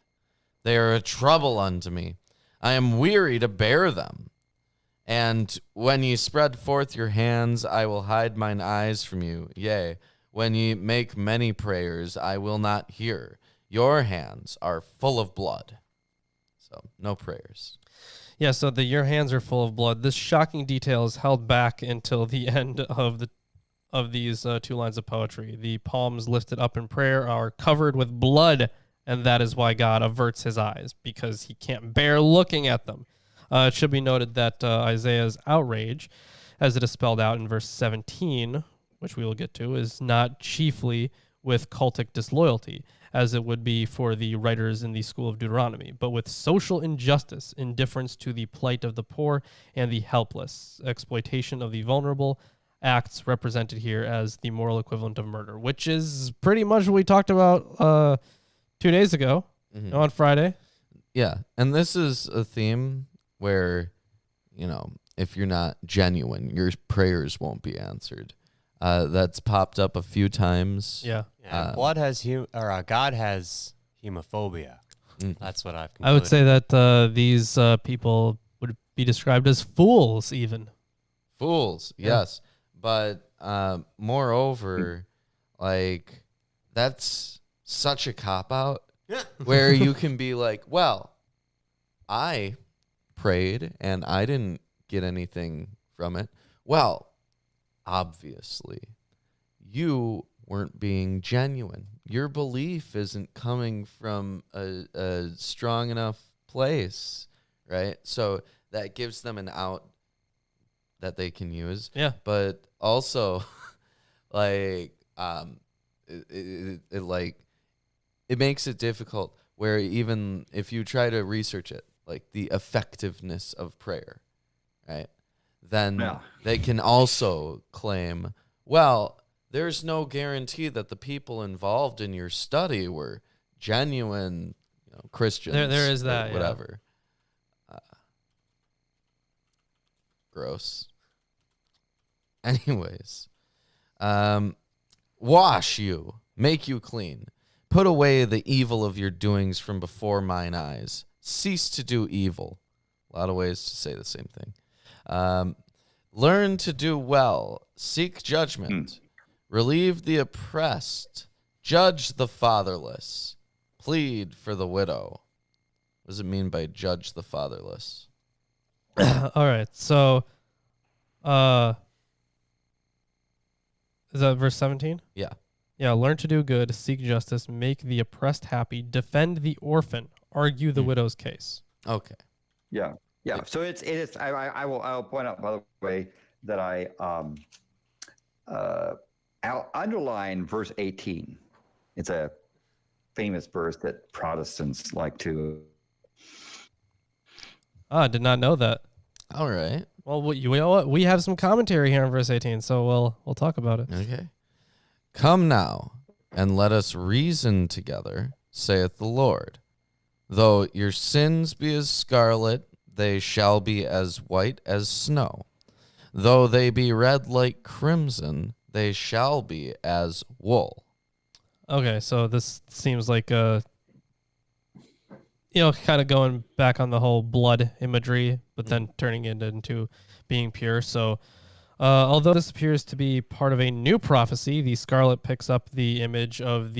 They are a trouble unto me. I am weary to bear them. And when ye spread forth your hands, I will hide mine eyes from you. Yea, when ye make many prayers, I will not hear. Your hands are full of blood. So, no prayers. Yeah, so your hands are full of blood. This shocking detail is held back until the end of these two lines of poetry. The palms lifted up in prayer are covered with blood, and that is why God averts his eyes, because he can't bear looking at them. It should be noted that Isaiah's outrage, as it is spelled out in verse 17, which we will get to, is not chiefly with cultic disloyalty, as it would be for the writers in the School of Deuteronomy, but with social injustice, indifference to the plight of the poor and the helpless, exploitation of the vulnerable, acts represented here as the moral equivalent of murder, which is pretty much what we talked about 2 days ago on Friday. Yeah, and this is a theme where, if you're not genuine, your prayers won't be answered. That's popped up a few times. Yeah. God has hemophobia. That's what I've concluded. I would say that these people would be described as fools, even. Fools, yes. But moreover, like, that's such a cop-out where you can be like, well, I prayed and I didn't get anything from it. Well, obviously, you weren't being genuine. Your belief isn't coming from a strong enough place, right? So that gives them an out that they can use. Yeah. But also, like, it makes it difficult where even if you try to research it, like the effectiveness of prayer, right? Then they can also claim, well, there's no guarantee that the people involved in your study were genuine Christians. There is that, whatever. Gross. Anyways, wash you, make you clean. Put away the evil of your doings from before mine eyes. Cease to do evil. A lot of ways to say the same thing. Learn to do well. Seek judgment. Relieve the oppressed. Judge the fatherless. Plead for the widow. What does it mean by judge the fatherless? All right. So, is that verse 17? Yeah. Yeah. Learn to do good, seek justice, make the oppressed happy, defend the orphan, argue the widow's case. Okay. Yeah. Yeah. So it is. I'll point out, by the way, that I'll underline verse 18. It's a famous verse that Protestants like to. I did not know that. All right. Well, you know what? We have some commentary here on verse 18, so we'll talk about it. Okay. Come now, and let us reason together, saith the Lord. Though your sins be as scarlet, they shall be as white as snow. Though they be red like crimson, they shall be as wool. Okay, so this seems like kind of going back on the whole blood imagery, but then turning it into being pure. So, although this appears to be part of a new prophecy, the Scarlet picks up the image of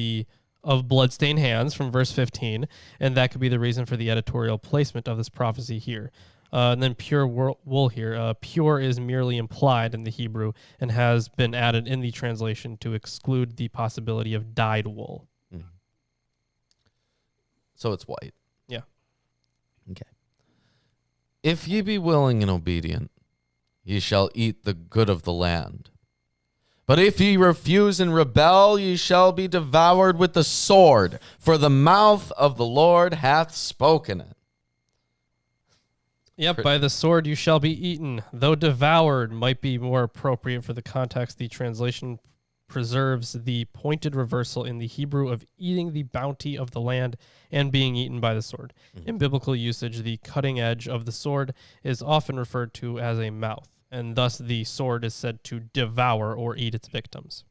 bloodstained hands from verse 15, and that could be the reason for the editorial placement of this prophecy here. And then pure wool here. Pure is merely implied in the Hebrew and has been added in the translation to exclude the possibility of dyed wool. So it's white. Yeah. Okay. If ye be willing and obedient, ye shall eat the good of the land. But if ye refuse and rebel, ye shall be devoured with the sword, for the mouth of the Lord hath spoken it. Yep, by the sword you shall be eaten, though devoured might be more appropriate for the context. The translation preserves the pointed reversal in the Hebrew of eating the bounty of the land and being eaten by the sword. In biblical usage, the cutting edge of the sword is often referred to as a mouth, and thus the sword is said to devour or eat its victims.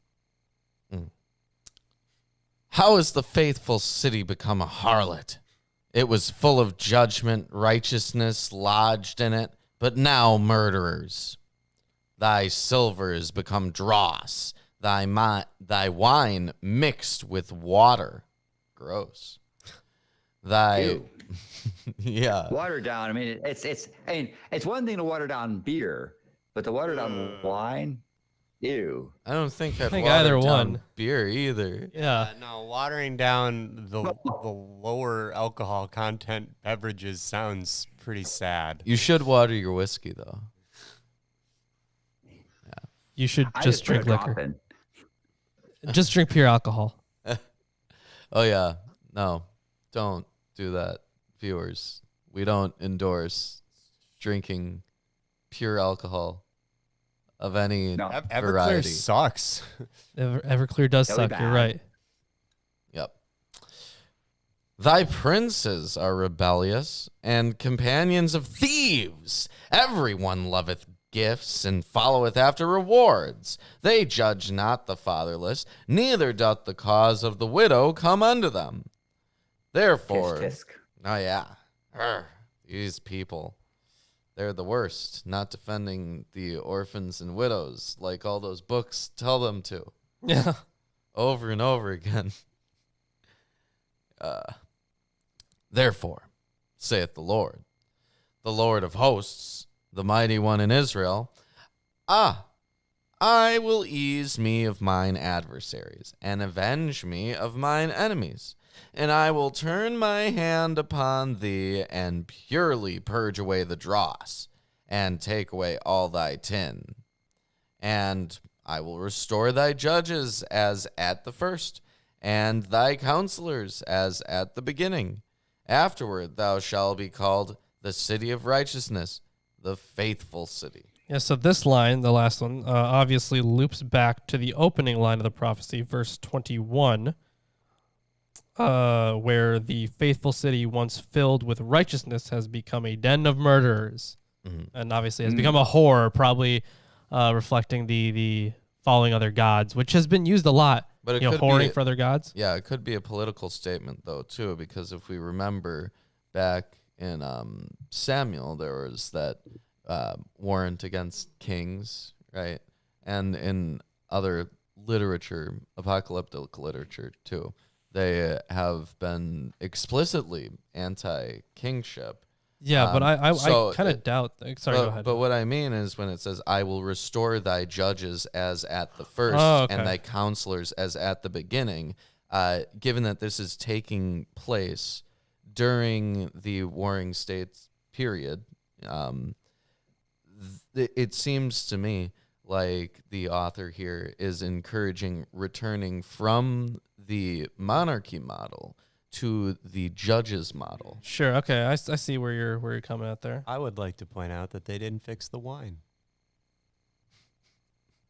How has the faithful city become a harlot? It was full of judgment, righteousness lodged in it, but now murderers. Thy silver is become dross, thy wine mixed with water. Gross. Thy Ew. yeah. Watered down. I mean, it's one thing to water down beer, but to water down wine, ew. I don't think I'd think water either down one. beer either. Yeah. No, watering down the lower alcohol content beverages sounds pretty sad. You should water your whiskey though. You should I just put a drink drop liquor. in. Just drink pure alcohol. Oh yeah. No. Don't do that, viewers. We don't endorse drinking pure alcohol of any No. Everclear variety. sucks. Everclear does Really suck. You're bad. right. Yep. Thy princes are rebellious and companions of thieves. Everyone loveth gifts and followeth after rewards. They judge not the fatherless, neither doth the cause of the widow come unto them. Therefore, Tisk, tisk. oh yeah, these people, they're the worst, not defending the orphans and widows like all those books tell them to, Yeah. over and over again. Therefore, saith the Lord of hosts, the mighty one in Israel, I will ease me of mine adversaries, and avenge me of mine enemies. And I will turn my hand upon thee, and purely purge away the dross, and take away all thy tin. And I will restore thy judges as at the first, and thy counselors as at the beginning. Afterward thou shalt be called the city of righteousness, the faithful city. Yeah, so this line, the last one, obviously loops back to the opening line of the prophecy, verse 21, where the faithful city, once filled with righteousness, has become a den of murderers. And obviously has become a whore, probably reflecting the following other gods, which has been used a lot. But it you know, could whoring be, for other gods. Yeah, it could be a political statement, though, too, because if we remember back in Samuel, there was that warrant against kings, right? And in other literature, apocalyptic literature, too, they have been explicitly anti-kingship. Yeah, but I so kind of doubt. Sorry, go ahead. But what I mean is when it says, I will restore thy judges as at the first, okay. and thy counselors as at the beginning, given that this is taking place during the Warring States period, it seems to me like the author here is encouraging returning from the monarchy model to the judges model. Sure. Okay. I see where you're coming at there. I would like to point out that they didn't fix the wine.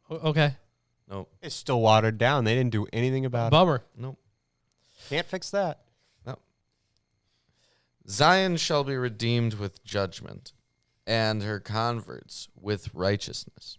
Okay. Nope. It's still watered down. They didn't do anything about it. Bummer. Nope. Can't fix that. Nope. Zion shall be redeemed with judgment, and her converts with righteousness.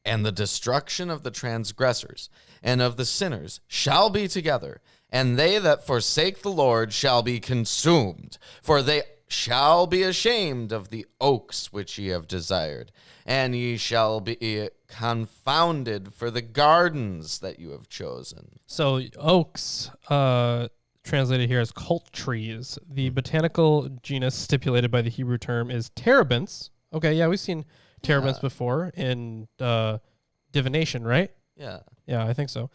And the destruction of the transgressors and of the sinners shall be together, and they that forsake the Lord shall be consumed, for they shall be ashamed of the oaks which ye have desired, and ye shall be confounded for the gardens that you have chosen. So oaks, translated here as cult trees. The botanical genus stipulated by the Hebrew term is terebinths. Okay, yeah, we've seen terebinths before in divination, right? Yeah. Yeah, I think so.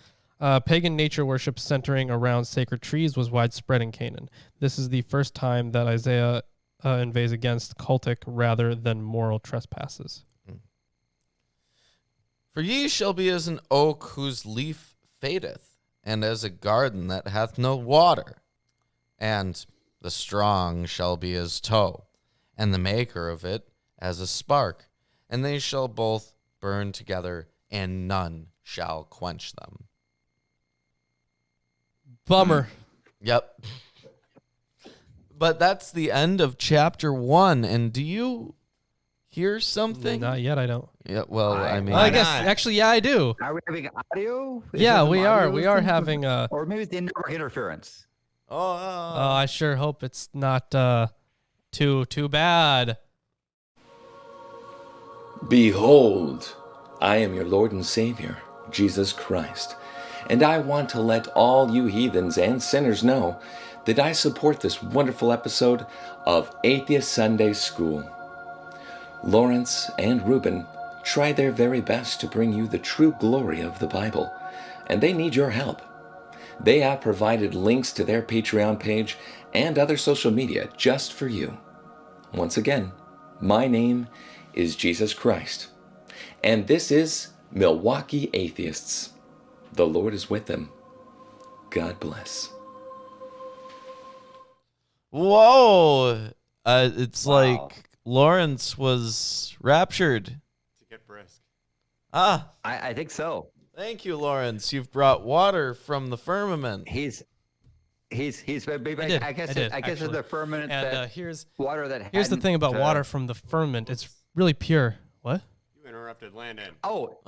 Pagan nature worship centering around sacred trees was widespread in Canaan. This is the first time that Isaiah inveighs against cultic rather than moral trespasses. For ye shall be as an oak whose leaf fadeth, and as a garden that hath no water. And the strong shall be as tow, and the maker of it as a spark, and they shall both burn together, and none shall quench them. Bummer. Yep. But that's the end of chapter 1. And do you hear something? Not yet, I don't. Yeah, well, I mean, I guess, not? actually, yeah, I do. Are we having audio? Is Yeah, there some we are. audio We are thing? having Or maybe it's the network interference. I sure hope it's not too bad. Behold, I am your Lord and Savior, Jesus Christ, and I want to let all you heathens and sinners know that I support this wonderful episode of Atheist Sunday School. Lawrence and Reuben try their very best to bring you the true glory of the Bible, and they need your help. They have provided links to their Patreon page and other social media just for you. Once again, my name is Jesus Christ, and this is Milwaukee Atheists. The Lord is with them. God bless. whoa. It's Wow. like Lawrence was raptured. To get brisk. Ah, I think so. thank you, Lawrence. You've brought water from the firmament. He's maybe I did, I guess I did, it's actually. the firmament And that here's water that the hadn't, thing about water from the firmament. It's really pure. What? You interrupted Landon. Oh.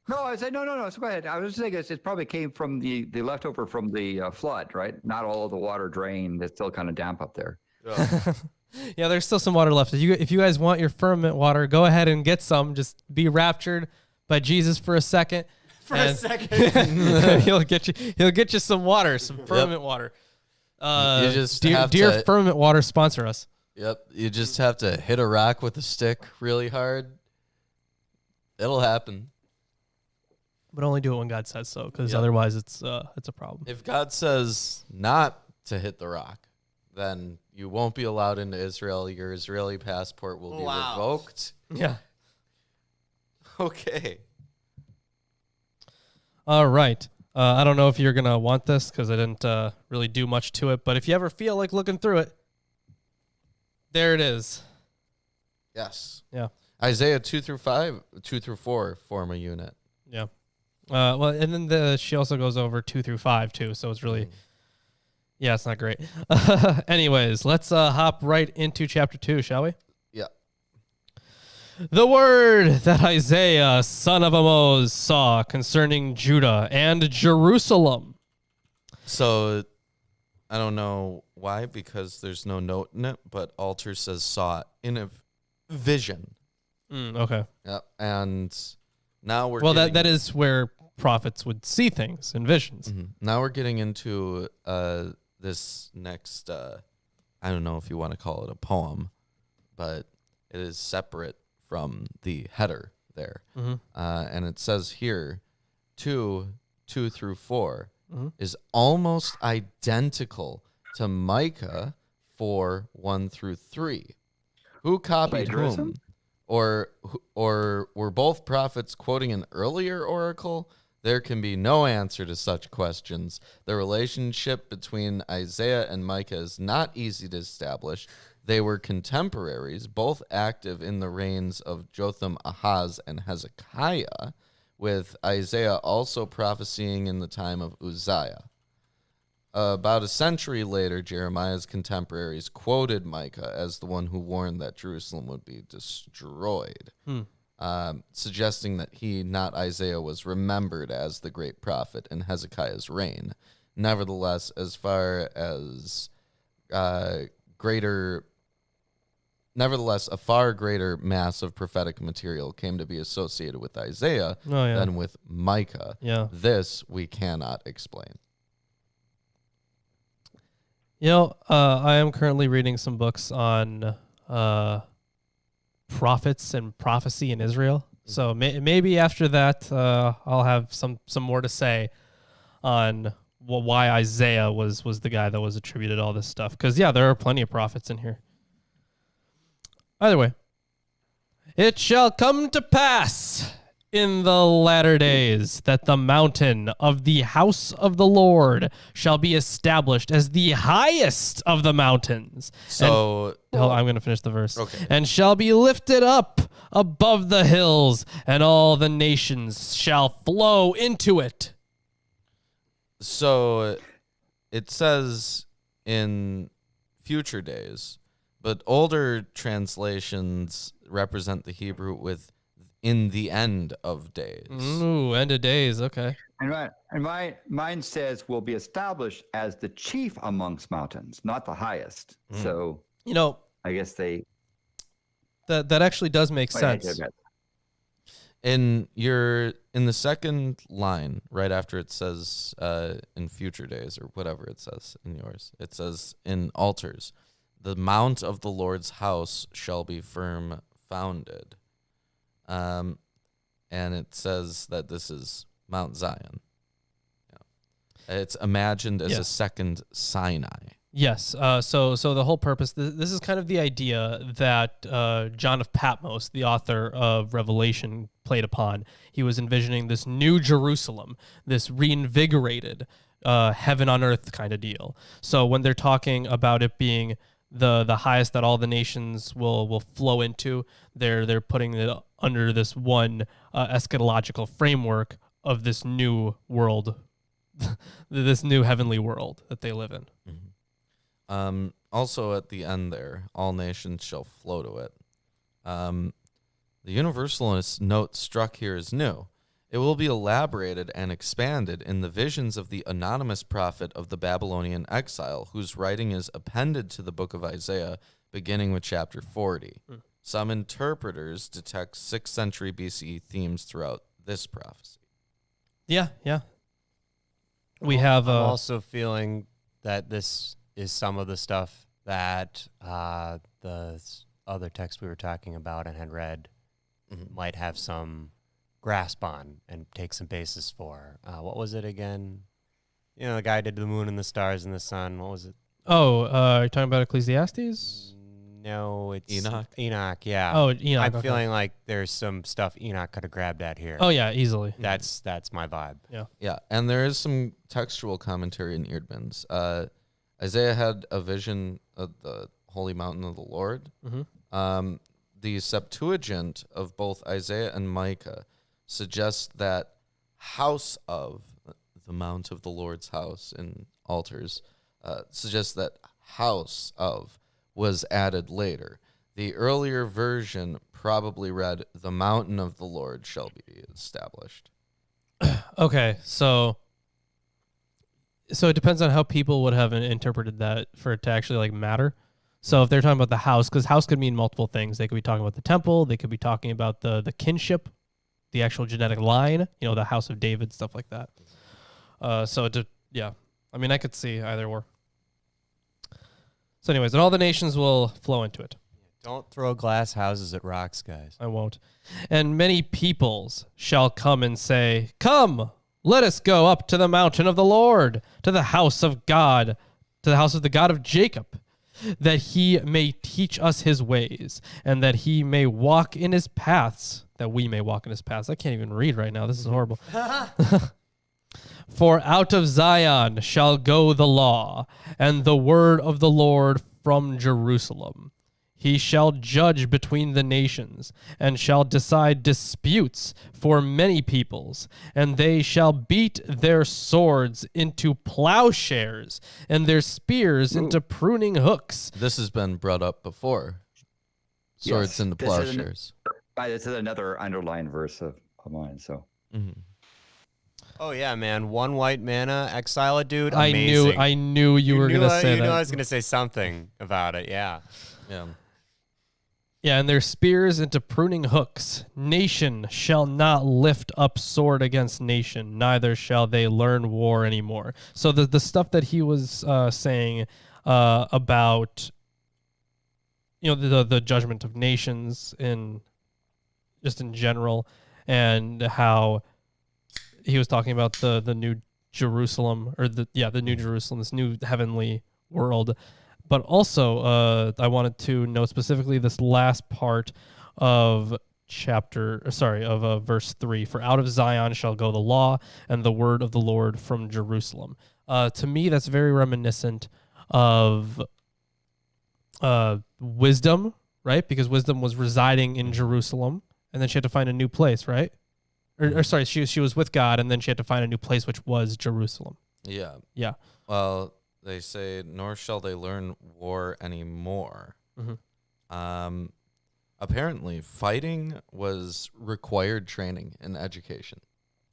No, I said no. So go ahead. I was just saying it probably came from the leftover from the flood, right? Not all of the water drained. It's still kind of damp up there. Yeah, there's still some water left. If you guys want your firmament water, go ahead and get some. Just be raptured by Jesus for a second. For a and second. he'll get you some water, some firmament water. You just dear have dear to- firmament water, sponsor us. Yep, you just have to hit a rock with a stick really hard. It'll happen. But only do it when God says so, because Yep. otherwise it's a problem. If God says not to hit the rock, then you won't be allowed into Israel. Your Israeli passport will be Wow. revoked. Yeah. Okay. All right. I don't know if you're gonna want this because I didn't really do much to it, but if you ever feel like looking through it, there it is. Yes. Yeah. Isaiah 2 through 4 form a unit. Yeah. Well, and then she also goes over 2 through 5 too, so it's really, yeah, it's not great. Anyways, let's hop right into chapter 2, shall we? Yeah. The word that Isaiah, son of Amoz, saw concerning Judah and Jerusalem. So I don't know why, because there's no note in it, but Alter says saw it in a vision. Okay. Yep. And now we're Well, getting, that is where prophets would see things in visions. now we're getting into this next I don't know if you want to call it a poem, but it is separate from the header there. And it says here 2 through 4 is almost identical to Micah 4 1 through 3. Who copied Plagiarism? whom? Or were both prophets quoting an earlier oracle? There can be no answer to such questions. The relationship between Isaiah and Micah is not easy to establish. They were contemporaries, both active in the reigns of Jotham, Ahaz, and Hezekiah, with Isaiah also prophesying in the time of Uzziah. About a century later, Jeremiah's contemporaries quoted Micah as the one who warned that Jerusalem would be destroyed, suggesting that he, not Isaiah, was remembered as the great prophet in Hezekiah's reign. Nevertheless, a far greater mass of prophetic material came to be associated with Isaiah than with Micah. Yeah. This we cannot explain. You know, I am currently reading some books on prophets and prophecy in Israel. So maybe after that, I'll have some more to say on why Isaiah was the guy that was attributed all this stuff. Because, yeah, there are plenty of prophets in here. Either way, it shall come to pass in the latter days that the mountain of the house of the Lord shall be established as the highest of the mountains. So Hold on, I'm going to finish the verse. Okay. And shall be lifted up above the hills, and all the nations shall flow into it. So it says in future days, but older translations represent the Hebrew with in the end of days. Ooh, end of days. Okay. And mine says will be established as the chief amongst mountains, not the highest. So You know, I guess they that actually does make sense. In the second line, right after it says in future days or whatever it says in yours, it says in altars, the mount of the Lord's house shall be firm founded. And it says that this is Mount Zion. Yeah. It's imagined as a second Sinai. Yes. So the whole purpose, this is kind of the idea that John of Patmos, the author of Revelation, played upon. He was envisioning this new Jerusalem, this reinvigorated heaven on earth kind of deal. So when they're talking about it being the highest that all the nations will flow into, they're putting it under this one eschatological framework of this new world, this new heavenly world that they live in. Mm-hmm. Also at the end there, all nations shall flow to it. The universalist note struck here is new. It will be elaborated and expanded in the visions of the anonymous prophet of the Babylonian exile, whose writing is appended to the book of Isaiah, beginning with chapter 40. Some interpreters detect 6th century BCE themes throughout this prophecy. Yeah. We have I'm also feeling that this is some of the stuff that the other text we were talking about and had read might have some grasp on and take some basis for. What was it again? You know, the guy did the moon and the stars and the sun. What was it? Oh, you're talking about Ecclesiastes? No, it's Enoch. Enoch, yeah. Oh, Enoch. I'm okay. feeling like there's some stuff Enoch could have grabbed at here. Oh yeah, easily. That's my vibe. Yeah, and there is some textual commentary in Eerdmans. Isaiah had a vision of the holy mountain of the Lord. The Septuagint of both Isaiah and Micah suggests that house of the mount of the Lord's house in altars suggests that house of was added later. The earlier version probably read the mountain of the Lord shall be established. Okay, so it depends on how people would have interpreted that for it to actually like matter. So if they're talking about the house, because house could mean multiple things. They could be talking about the temple. They could be talking about the kinship, the actual genetic line, the house of David, stuff like that. I mean, I could see either or. So anyways, and all the nations will flow into it. Don't throw glass houses at rocks, guys. I won't. And many peoples shall come and say, "Come, let us go up to the mountain of the Lord, to the house of God, to the house of the God of Jacob, that he may teach us his ways, and that he may walk in his paths," that we may walk in his paths. I can't even read right now. This is horrible. "For out of Zion shall go the law, and the word of the Lord from Jerusalem. He shall judge between the nations, and shall decide disputes for many peoples, and they shall beat their swords into plowshares, and their spears into pruning hooks." This has been brought up before. Swords into plowshares. This is another underlined verse of mine. So. Oh yeah, man! One white mana, exile a dude. I Amazing. knew you were gonna say You that. knew I was gonna say something about it. Yeah. Yeah. Yeah, and their spears into pruning hooks. Nation shall not lift up sword against nation, neither shall they learn war anymore. So the stuff that he was saying about the judgment of nations in general, and how he was talking about the new Jerusalem, or the new Jerusalem, this new heavenly world. But also, I wanted to note specifically this last part of verse 3. For out of Zion shall go the law and the word of the Lord from Jerusalem. To me, that's very reminiscent of wisdom, right? Because wisdom was residing in Jerusalem, and then she had to find a new place, right? She was with God, and then she had to find a new place, which was Jerusalem. Yeah. Yeah. Well, they say, nor shall they learn war anymore. Apparently, fighting was required training in education.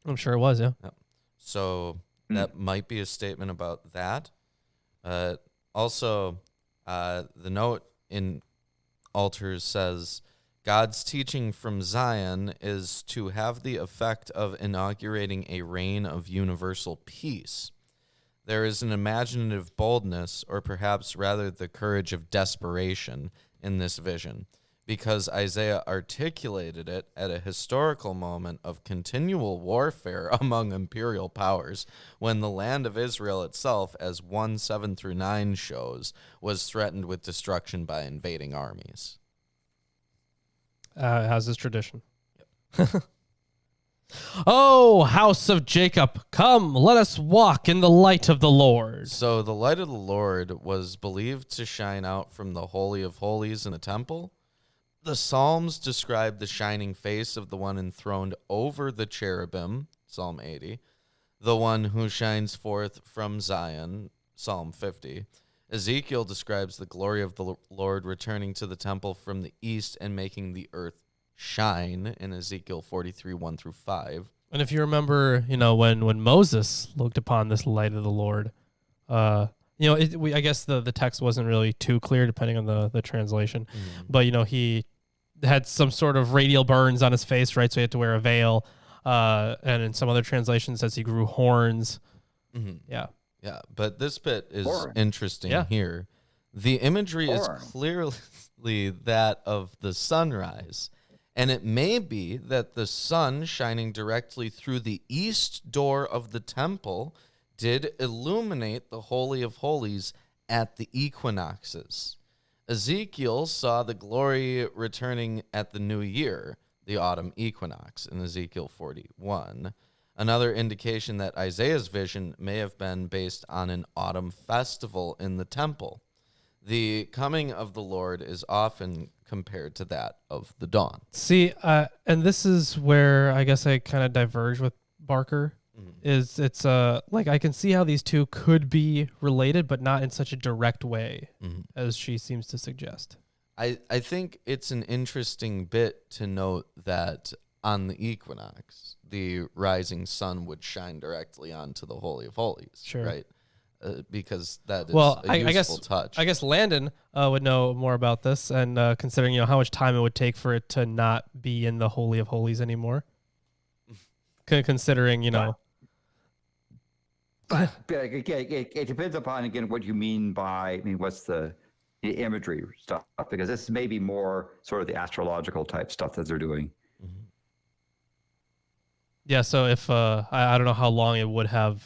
I'm sure it was, yeah. So that might be a statement about that. Also, the note in Altars says, God's teaching from Zion is to have the effect of inaugurating a reign of universal peace. There is an imaginative boldness, or perhaps rather the courage of desperation, in this vision, because Isaiah articulated it at a historical moment of continual warfare among imperial powers, when the land of Israel itself, as 1:7-9 shows, was threatened with destruction by invading armies. How's this tradition? Oh, house of Jacob, come, let us walk in the light of the Lord. So the light of the Lord was believed to shine out from the Holy of Holies in the temple. The Psalms describe the shining face of the one enthroned over the cherubim, Psalm 80, the one who shines forth from Zion, Psalm 50. Ezekiel describes the glory of the Lord returning to the temple from the east and making the earth shine in Ezekiel 43, 1-5. And if you remember, when Moses looked upon this light of the Lord, I guess the text wasn't really too clear depending on the translation, but he had some sort of radial burns on his face, right? So he had to wear a veil. And in some other translations, says he grew horns. Yeah. Yeah, but this bit is interesting here. The imagery is clearly that of the sunrise, and it may be that the sun shining directly through the east door of the temple did illuminate the Holy of Holies at the equinoxes. Ezekiel saw the glory returning at the new year, the autumn equinox, in Ezekiel 41. Another indication that Isaiah's vision may have been based on an autumn festival in the temple. The coming of the Lord is often compared to that of the dawn. See, and this is where I guess I kind of diverge with Barker. It's I can see how these two could be related, but not in such a direct way as she seems to suggest. I think it's an interesting bit to note that on the equinox, the rising sun would shine directly onto the Holy of Holies, right? Because that is a useful touch. I guess Landon would know more about this, and considering how much time it would take for it to not be in the Holy of Holies anymore, considering But it depends upon again what you mean by what's the imagery stuff, because this may be more sort of the astrological type stuff that they're doing. Yeah, so if I don't know how long it would have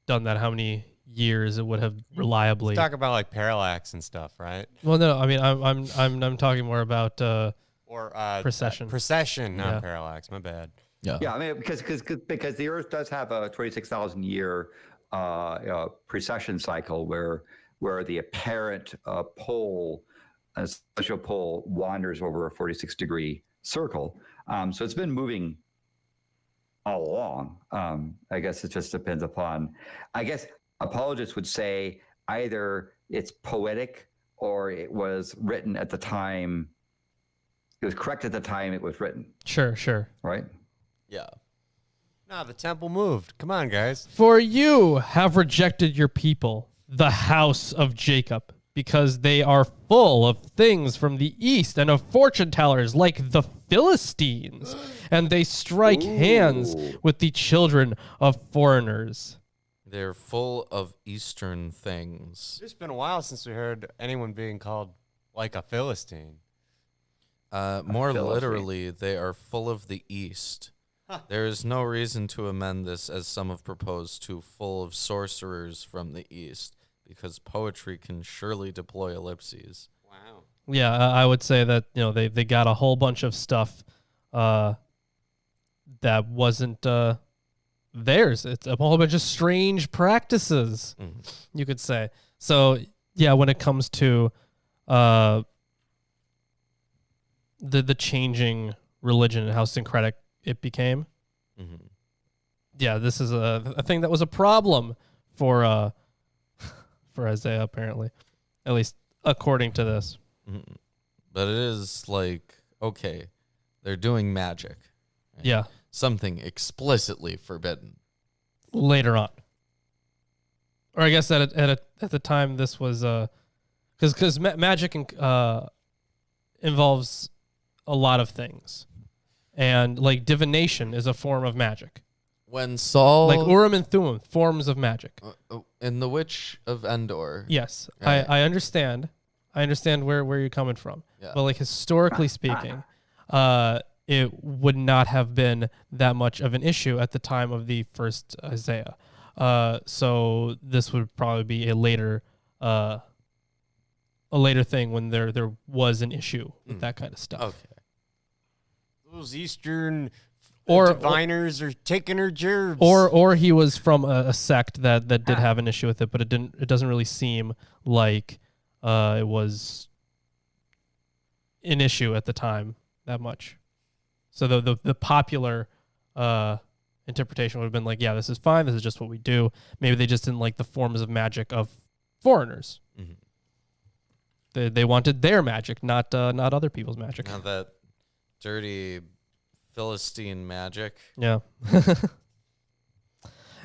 done that, how many years it would have reliably. Let's talk about like parallax and stuff, right? Well, no, I mean I'm talking more about precession. Precession, not parallax. My bad. Yeah, I mean because the Earth does have a 26,000 year precession cycle where the apparent pole, a special pole, wanders over a 46-degree circle. So it's been moving all along. I guess it just depends upon. I guess apologists would say either it's poetic or it was written at the time. It was correct at the time it was written. Sure. Right. Yeah. No, the temple moved. Come on, guys. For you have rejected your people, the house of Jacob, because they are full of things from the east and of fortune tellers like the Philistines, and they strike hands with the children of foreigners. They're full of Eastern things. It's been a while since we heard anyone being called like a Philistine. More literally, they are full of the East. There is no reason to amend this, as some have proposed, to full of sorcerers from the East, because poetry can surely deploy ellipses. Wow. Yeah, I would say that they got a whole bunch of stuff that wasn't theirs. It's a whole bunch of strange practices, you could say. So yeah, when it comes to the changing religion and how syncretic it became, yeah, this is a thing that was a problem for Isaiah, apparently, at least according to this. But it is like, okay, they're doing magic. Right? Yeah, Something explicitly forbidden. later on, or I guess at the time this was because magic involves a lot of things, and like divination is a form of magic. When Saul, Like Urim and Thummim, forms of magic. in the Witch of Endor, Yes, Right. I understand. I understand where you're coming from. Yeah. But like historically speaking, it would not have been that much of an issue at the time of the first Isaiah. So this would probably be a later thing when there was an issue with that kind of stuff. Okay. Those Eastern Or- diviners are taking her gerbs. Or he was from a sect that did have an issue with it, but it doesn't really seem like it was an issue at the time that much. So the popular interpretation would have been like, yeah, this is fine. This is just what we do. Maybe they just didn't like the forms of magic of foreigners. They wanted their magic, not other people's magic. Now that dirty Philistine magic. Yeah.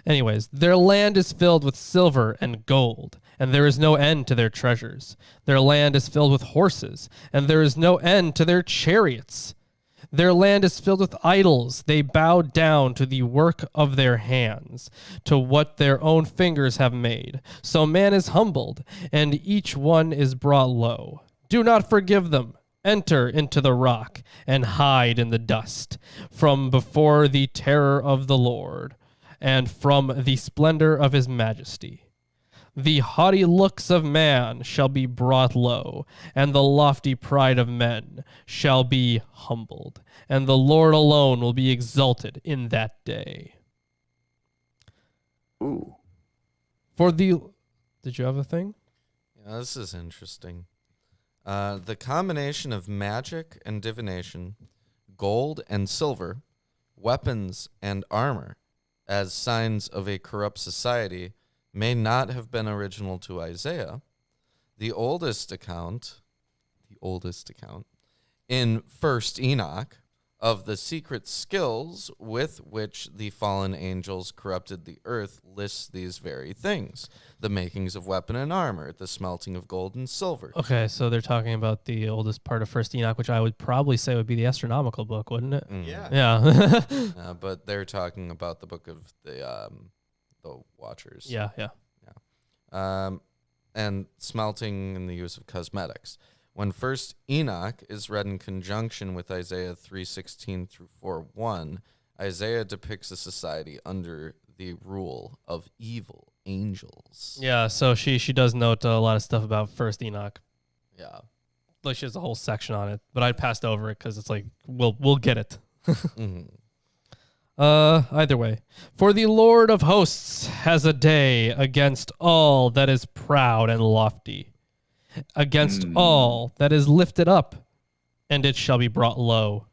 Anyways, their land is filled with silver and gold, and there is no end to their treasures. Their land is filled with horses, and there is no end to their chariots. Their land is filled with idols. They bow down to the work of their hands, to what their own fingers have made. So man is humbled, and each one is brought low. Do not forgive them. Enter into the rock and hide in the dust from before the terror of the Lord and from the splendor of his majesty. The haughty looks of man shall be brought low, and the lofty pride of men shall be humbled, and the Lord alone will be exalted in that day. Ooh. Did you have a thing? Yeah, this is interesting. The combination of magic and divination, gold and silver, weapons and armor, as signs of a corrupt society, may not have been original to Isaiah. The oldest account in First Enoch of the secret skills with which the fallen angels corrupted the earth lists these very things: the makings of weapon and armor, the smelting of gold and silver. Okay, so they're talking about the oldest part of First Enoch, which I would probably say would be the astronomical book, wouldn't it? Yeah. Yeah. But they're talking about the book of the Watchers. Yeah. And smelting and the use of cosmetics. When First Enoch is read in conjunction with Isaiah 3:16 through 4:1, Isaiah depicts a society under the rule of evil angels. Yeah, so she does note a lot of stuff about First Enoch. Yeah. Like she has a whole section on it, but I passed over it because it's like we'll get it. Either way, for the Lord of hosts has a day against all that is proud and lofty, against all that is lifted up, and it shall be brought low.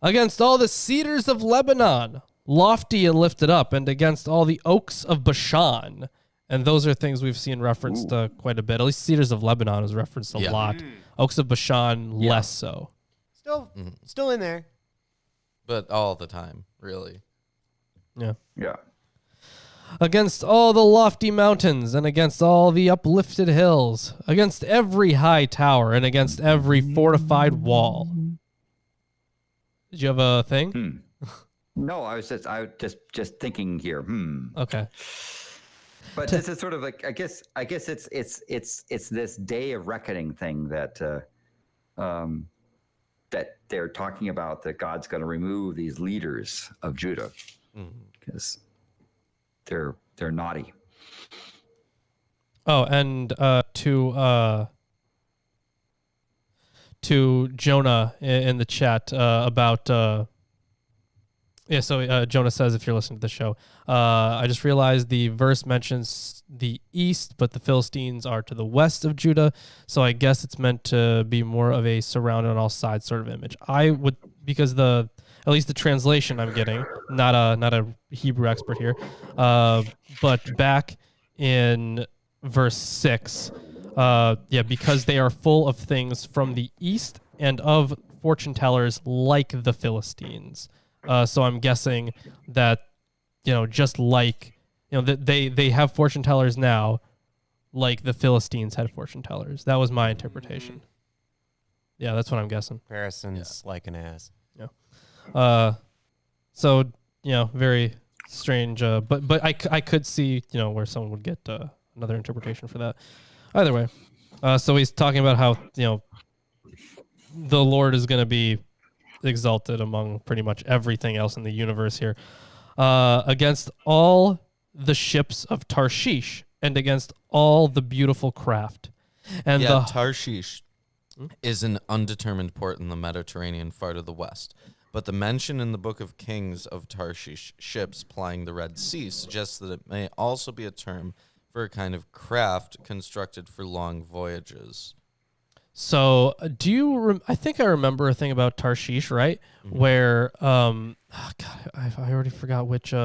Against all the cedars of Lebanon, lofty and lifted up, and against all the oaks of Bashan. And those are things we've seen referenced quite a bit. At least cedars of Lebanon is referenced a lot. Oaks of Bashan, less so. Still in there. But all the time, really. Yeah. Yeah. Against all the lofty mountains, and against all the uplifted hills, against every high tower, and against every fortified wall. Did you have a thing? No, I was just thinking here. Okay. But this is sort of like I guess it's this day of reckoning thing that that they're talking about, that God's going to remove these leaders of Judah because they're naughty. to Jonah in the chat about. Jonah says, if you're listening to the show, I just realized the verse mentions the east, but the Philistines are to the west of Judah. So I guess it's meant to be more of a surrounded on all sides sort of image. I would, because at least the translation I'm getting, not a Hebrew expert here, but back in verse 6, because they are full of things from the east and of fortune tellers like the Philistines. So I'm guessing that, just like, that they have fortune tellers now, like the Philistines had fortune tellers. That was my interpretation. Yeah, that's what I'm guessing. Comparison's like an ass. Yeah. So, very strange. But I could see, where someone would get another interpretation for that. Either way. So he's talking about how, the Lord is going to be exalted among pretty much everything else in the universe here, against all the ships of Tarshish and against all the beautiful craft. And Tarshish is an undetermined port in the Mediterranean far to the west. But the mention in the Book of Kings of Tarshish ships plying the Red Sea suggests that it may also be a term for a kind of craft constructed for long voyages. So, I think I remember a thing about Tarshish, right? Mm-hmm. Where, I already forgot which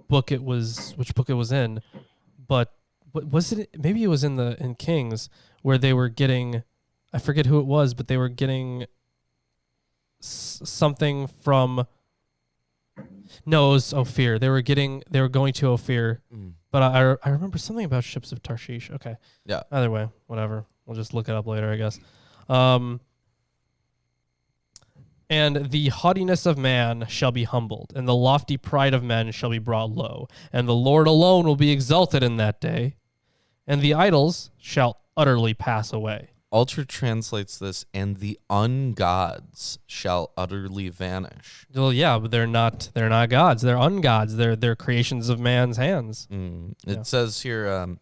book it was in, but was it? Maybe it was in Kings, where they were getting, I forget who it was, but they were getting something from. No, it was Ophir. They were going to Ophir. Mm. But I remember something about ships of Tarshish. Okay. Yeah. Either way, whatever. We'll just look it up later, I guess. And the haughtiness of man shall be humbled, and the lofty pride of men shall be brought low, and the Lord alone will be exalted in that day, and the idols shall utterly pass away. Alter translates this, and the ungods shall utterly vanish. Well, yeah, but they're not gods. They're ungods. They're creations of man's hands. It says here,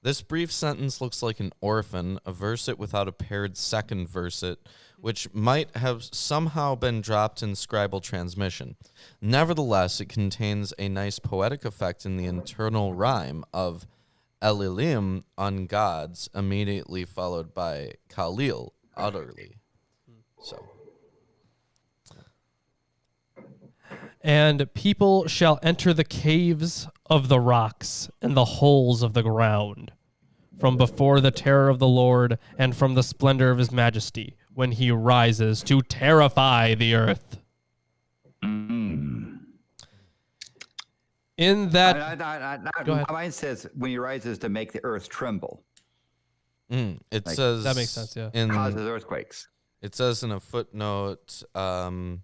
this brief sentence looks like an orphan, a verset without a paired second verset, which might have somehow been dropped in scribal transmission. Nevertheless, it contains a nice poetic effect in the internal rhyme of Elilim, ungods, immediately followed by Khalil, utterly. So. And people shall enter the caves of the rocks and the holes of the ground, from before the terror of the Lord and from the splendor of his majesty, when he rises to terrify the earth. In that, go ahead. Mine says when he rises to make the earth tremble. It says that makes sense. Yeah, causes earthquakes. It says in a footnote, the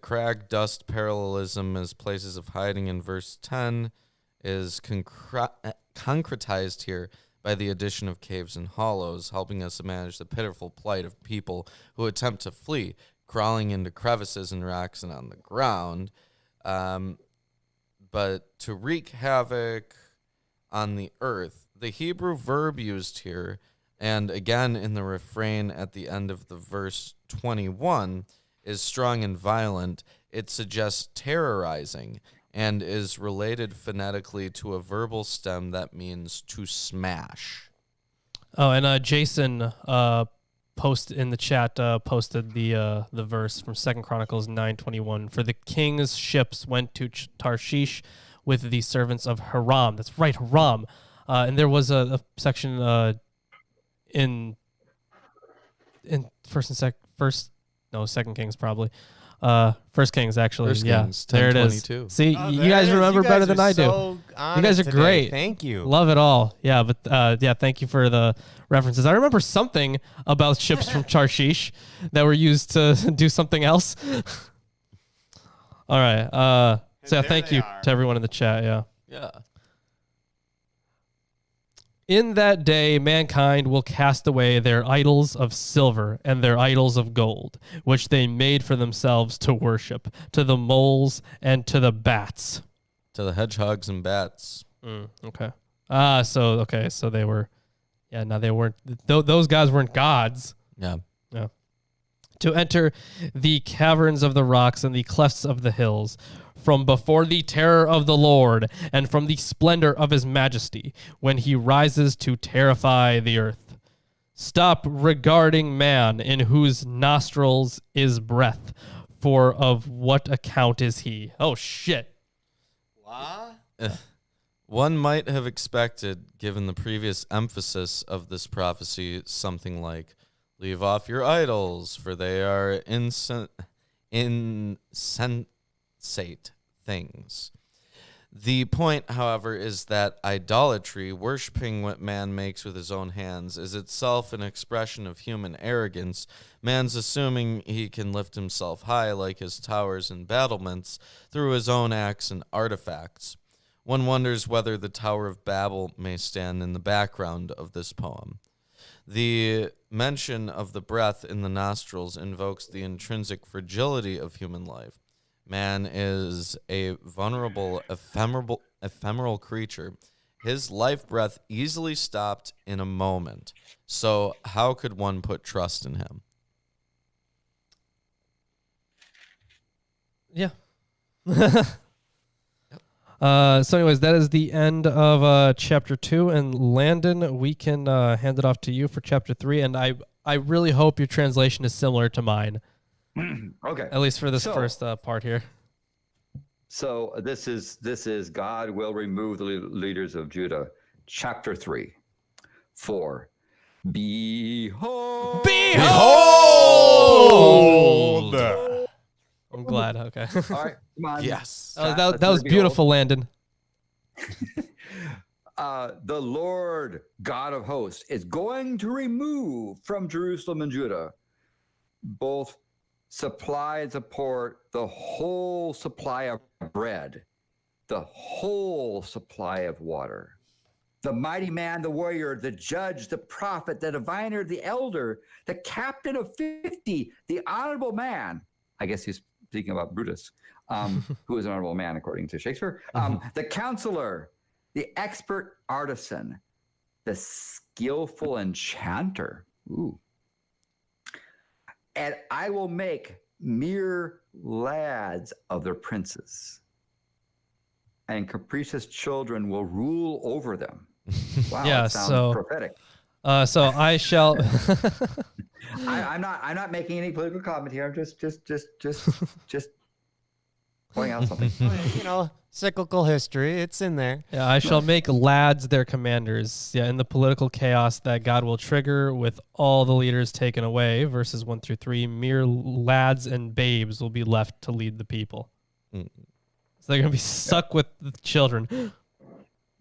crag dust parallelism as places of hiding in verse 10 is concretized here by the addition of caves and hollows, helping us manage the pitiful plight of people who attempt to flee, crawling into crevices and rocks and on the ground. But to wreak havoc on the earth, the Hebrew verb used here, and again in the refrain at the end of the verse 21, is strong and violent. It suggests terrorizing and is related phonetically to a verbal stem that means to smash. Oh, and Jason posted in the chat posted the verse from 2 Chronicles 9:21. For the king's ships went to Tarshish with the servants of Hiram. That's right, Hiram. And there was a section in Second Kings probably. First Kings actually. First yeah, Kings, there it is. 10:22. See, you guys remember better than I do. You guys are today. great. Thank you. Love it all. Yeah, but thank you for the references. I remember something about ships from Tarshish that were used to do something else. All right. So yeah, thank you to everyone in the chat. Yeah. Yeah. In that day, mankind will cast away their idols of silver and their idols of gold, which they made for themselves to worship, to the moles and to the bats. To the hedgehogs and bats. Okay. So they were, Yeah, no, they weren't. Those guys weren't gods. Yeah. Yeah. To enter the caverns of the rocks and the clefts of the hills, from before the terror of the Lord and from the splendor of his majesty, when he rises to terrify the earth. Stop regarding man, in whose nostrils is breath, for of what account is he? Oh, shit. One might have expected, given the previous emphasis of this prophecy, something like, leave off your idols, for they are insensate things. The point, however, is that idolatry, worshipping what man makes with his own hands, is itself an expression of human arrogance. Man's assuming he can lift himself high like his towers and battlements through his own acts and artifacts. One wonders whether the Tower of Babel may stand in the background of this poem. The mention of the breath in the nostrils invokes the intrinsic fragility of human life. Man is a vulnerable, ephemeral creature. His life breath easily stopped in a moment. So how could one put trust in him? Yeah. So anyways, that is the end of chapter 2. And Landon, we can hand it off to you for chapter 3. And I really hope your translation is similar to mine. Okay. At least for this first part here. So this is God will remove the leaders of Judah. Chapter 3. 4. Behold. Behold! I'm glad. Okay. All right, come on. Yes. that was beautiful, Landon. The Lord God of hosts is going to remove from Jerusalem and Judah both supply and support the whole supply of bread, the whole supply of water. The mighty man, the warrior, the judge, the prophet, the diviner, the elder, the captain of 50, the honorable man. I guess he's speaking about Brutus, who is an honorable man according to Shakespeare. The counselor, the expert artisan, the skillful enchanter. Ooh. And I will make mere lads of their princes, and capricious children will rule over them. Wow, Yeah, that sounds prophetic. So I shall. I'm not making any political comment here. I'm just pointing out something. You know, cyclical history. It's in there. Yeah, I shall make lads their commanders. Yeah, in the political chaos that God will trigger with all the leaders taken away, verses 1 through 3, mere lads and babes will be left to lead the people. So they're going to be stuck with the children.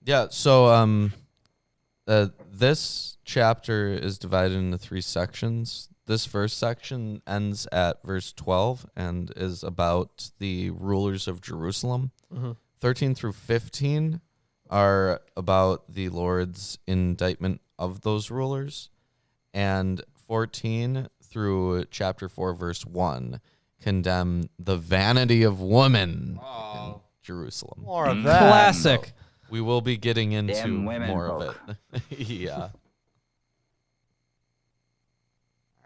Yeah, so this chapter is divided into 3 sections. This first section ends at verse 12 and is about the rulers of Jerusalem. 13 through 15 are about the Lord's indictment of those rulers. And 14 through chapter 4, verse 1 condemn the vanity of woman in Jerusalem. More of that. Classic. We will be getting into Damn women more folk. of it. Yeah.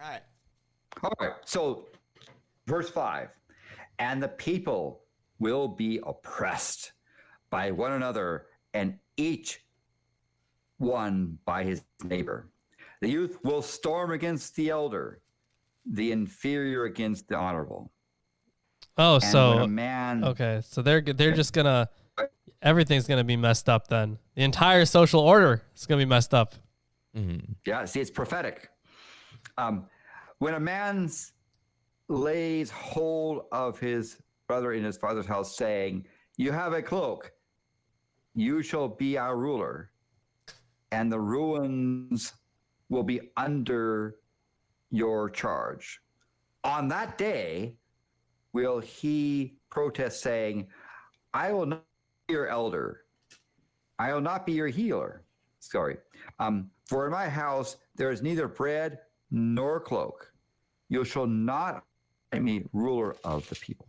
All right. All right. So, verse 5, and the people will be oppressed by one another, and each one by his neighbor. The youth will storm against the elder, the inferior against the honorable. Oh, And so when a man, okay, so they're just gonna everything's gonna be messed up then. The entire social order is gonna be messed up. yeah, see, it's prophetic. When a man lays hold of his brother in his father's house, saying, "You have a cloak, you shall be our ruler, and the ruins will be under your charge." On that day will he protest, saying, "I will not be your elder, I will not be your healer." Sorry. For in my house there is neither bread nor cloak. You shall not make me ruler of the people.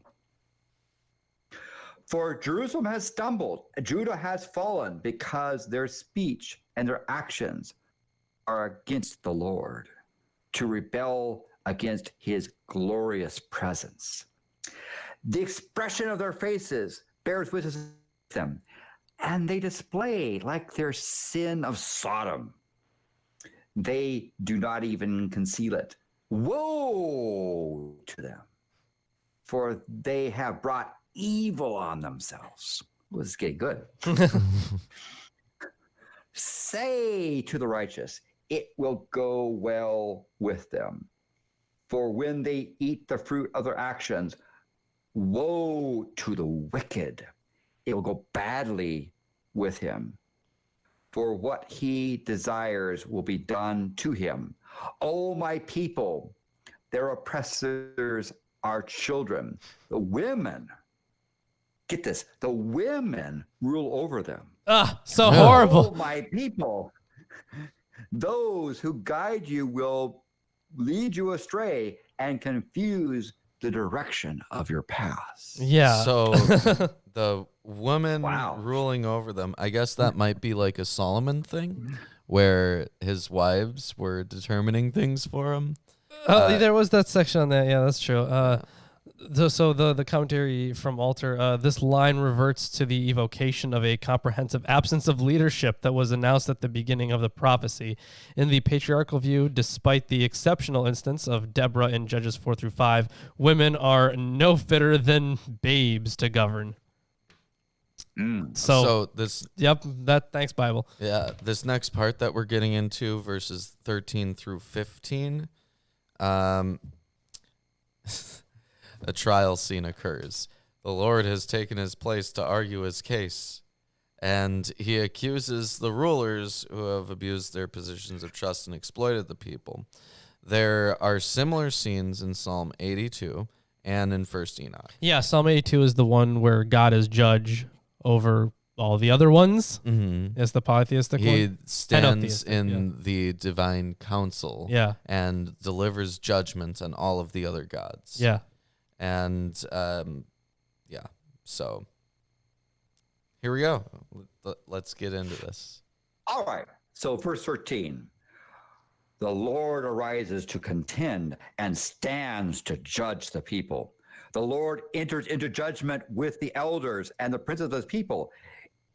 For Jerusalem has stumbled, Judah has fallen, because their speech and their actions are against the Lord, to rebel against his glorious presence. The expression of their faces bears witness with them, and they display like their sin of Sodom. They do not even conceal it. Woe to them, for they have brought evil on themselves. Well, this is getting good. Say to the righteous, it will go well with them. For when they eat the fruit of their actions, woe to the wicked. It will go badly with him. For what he desires will be done to him. O my people, their oppressors are children. The women, get this, the women rule over them. So horrible. Oh my people, those who guide you will lead you astray and confuse the direction of your paths. Yeah. So the woman Wow. ruling over them, I guess that might be like a Solomon thing where his wives were determining things for him. There was that section on that. Yeah, that's true. So the commentary from Alter, this line reverts to the evocation of a comprehensive absence of leadership that was announced at the beginning of the prophecy. In the patriarchal view, despite the exceptional instance of Deborah in Judges 4-5, women are no fitter than babes to govern. So this, Thanks, Bible. yeah, this next part that we're getting into, verses 13 through 15, a trial scene occurs. The Lord has taken his place to argue his case, and he accuses the rulers who have abused their positions of trust and exploited the people. There are similar scenes in Psalm 82 and in 1st Enoch. Yeah, Psalm 82 is the one where God is judge over all the other ones. Mm-hmm. It's the polytheistic He one. stands Henotheistic, in the divine council and delivers judgment on all of the other gods. Yeah. And so here we go. Let's get into this. All right. So verse 13. The Lord arises to contend and stands to judge the people. The Lord enters into judgment with the elders and the princes of his people.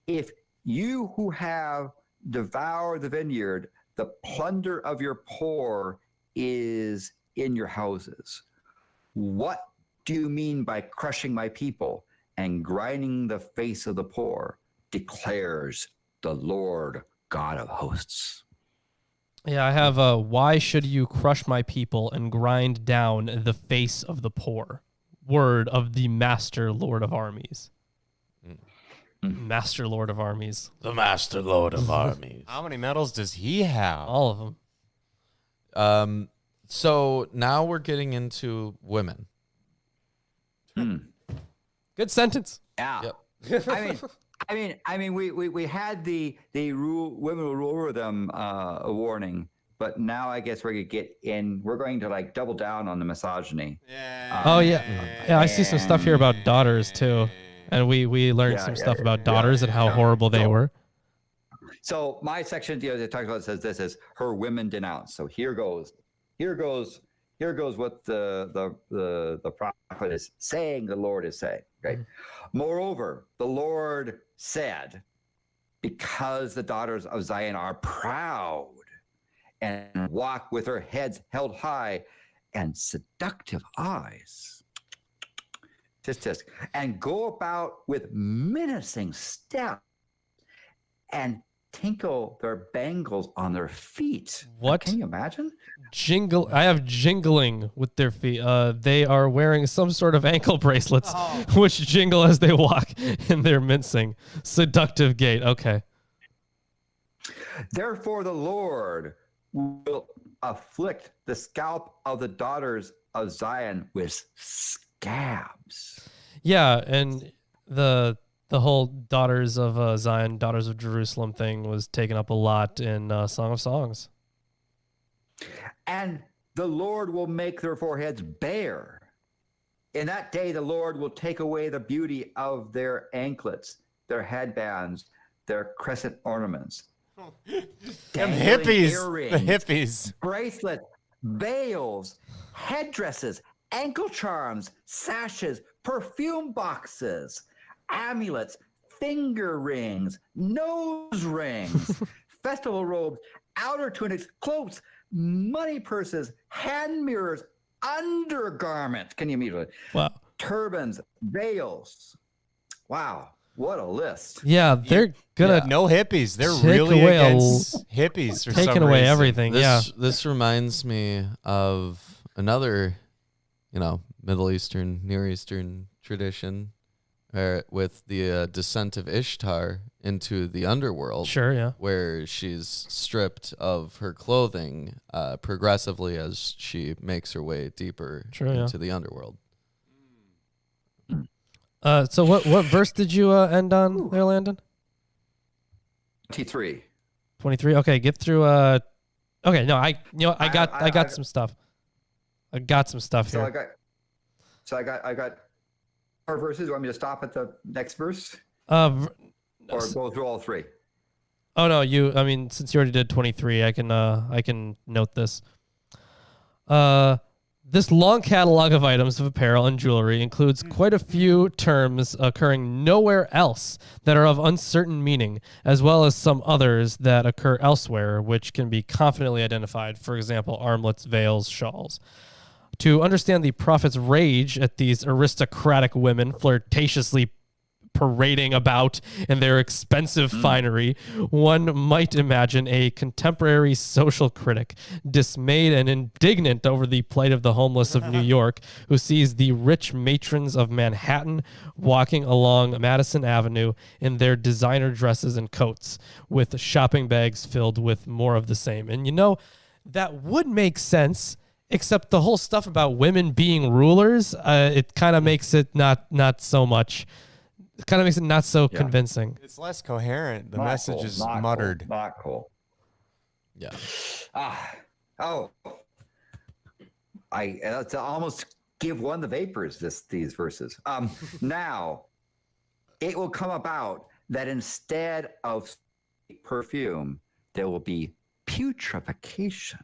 If you who have devoured the vineyard, the plunder of your poor is in your houses. What do you mean by crushing my people and grinding the face of the poor, declares the Lord God of hosts. Yeah, I have why should you crush my people and grind down the face of the poor? Word of the Master Lord of Armies. Master Lord of Armies. The Master Lord of Armies. How many medals does he have? All of them. So now we're getting into women. Good sentence. Yeah. Yep. I mean, we had the women will rule over them a warning, but now I guess we're gonna get in. We're going to like double down on the misogyny. Yeah. Oh yeah, I see some stuff here about daughters too, and we learned some stuff about daughters and how horrible they were. So my section, that talks about says this is her women denounced. So here goes what the prophet is saying. The Lord is saying, right? Moreover, the Lord said, because the daughters of Zion are proud and walk with her heads held high and seductive eyes, tisk, and go about with menacing steps and tinkle their bangles on their feet. What? Can you imagine? I have jingling with their feet. They are wearing some sort of ankle bracelets, which jingle as they walk, and they're mincing. Seductive gait. Okay. Therefore, the Lord will afflict the scalp of the daughters of Zion with scabs. Yeah, and the whole daughters of Zion, daughters of Jerusalem thing was taken up a lot in Song of Songs. And the Lord will make their foreheads bare. In that day, the Lord will take away the beauty of their anklets, their headbands, their crescent ornaments. Them Dangling hippies. earrings, The hippies. bracelets, veils, headdresses, ankle charms, sashes, perfume boxes, amulets, finger rings, nose rings, festival robes, outer tunics, cloaks, money purses, hand mirrors, undergarments. Can you meet it? Wow. Turbans, veils. Wow, what a list. Yeah, they're gonna No hippies. They're Take really away against hippies for some taking away reason. everything. Yeah. This reminds me of another, Middle Eastern, Near Eastern tradition, with the descent of Ishtar into the underworld. Sure. Yeah. Where she's stripped of her clothing progressively as she makes her way deeper into the underworld. So what verse did you end on there, Landon? 23. 23. Okay, get through. Okay, no, I got some stuff. I got some stuff So here. I got 4 verses. You want me to stop at the next verse Or or go through all 3? Oh no, I mean, since you already did 23, I can note this. This long catalog of items of apparel and jewelry includes quite a few terms occurring nowhere else that are of uncertain meaning, as well as some others that occur elsewhere, which can be confidently identified. For example, armlets, veils, shawls. To understand the prophet's rage at these aristocratic women flirtatiously parading about in their expensive finery, one might imagine a contemporary social critic, dismayed and indignant over the plight of the homeless of New York, who sees the rich matrons of Manhattan walking along Madison Avenue in their designer dresses and coats, with shopping bags filled with more of the same. And that would make sense, except the whole stuff about women being rulers, it kind of makes it not so much. It kind of makes it not so convincing. It's less coherent. The Not message cool, is not muttered. Cool, not cool. Yeah. I to almost give one the vapors these verses. Now, it will come about that instead of perfume, there will be putrefaction.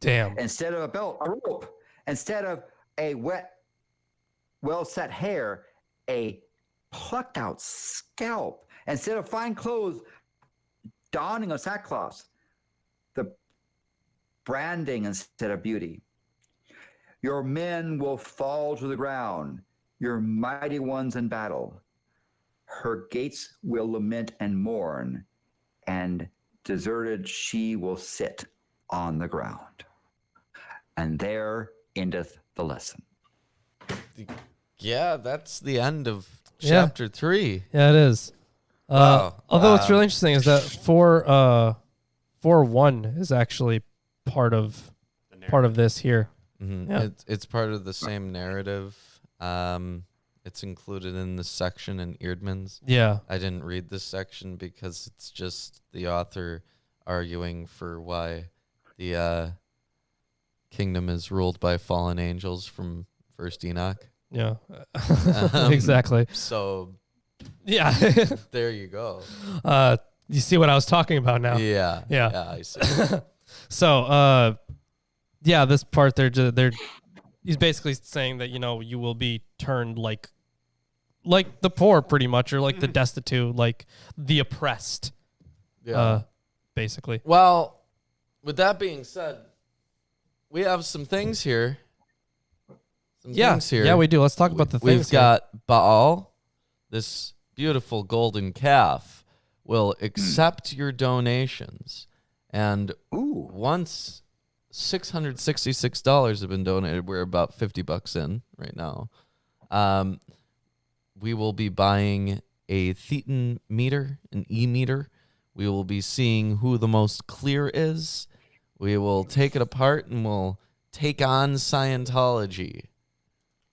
Damn. Instead of a belt, a rope. Instead of a wet, well-set hair, a plucked out scalp. Instead of fine clothes, donning of sackcloth. The branding instead of beauty. Your men will fall to the ground, your mighty ones in battle. Her gates will lament and mourn, and deserted she will sit on the ground. And there endeth the lesson. Yeah, that's the end of chapter 3. Yeah, it is. Wow. Although what's really interesting is that 4:1 is actually part of this here. Mm-hmm. Yeah. It's part of the same narrative. It's included in this section in Eerdmans. Yeah. I didn't read this section because it's just the author arguing for why the kingdom is ruled by fallen angels from First Enoch. Yeah. Exactly. So Yeah. there you go. You see what I was talking about now? Yeah. Yeah. Yeah, I see. So, yeah, this part he's basically saying that you will be turned like the poor, pretty much, or like the destitute, like the oppressed. Yeah. Basically. Well, with that being said, we have some things here. Yeah, we do. Let's talk about the things. We've got Baal, this beautiful golden calf, will accept your donations. And once $666 have been donated, we're about $50 in right now. We will be buying a Thetan meter, an E-meter. We will be seeing who the most clear is. We will take it apart and we'll take on Scientology.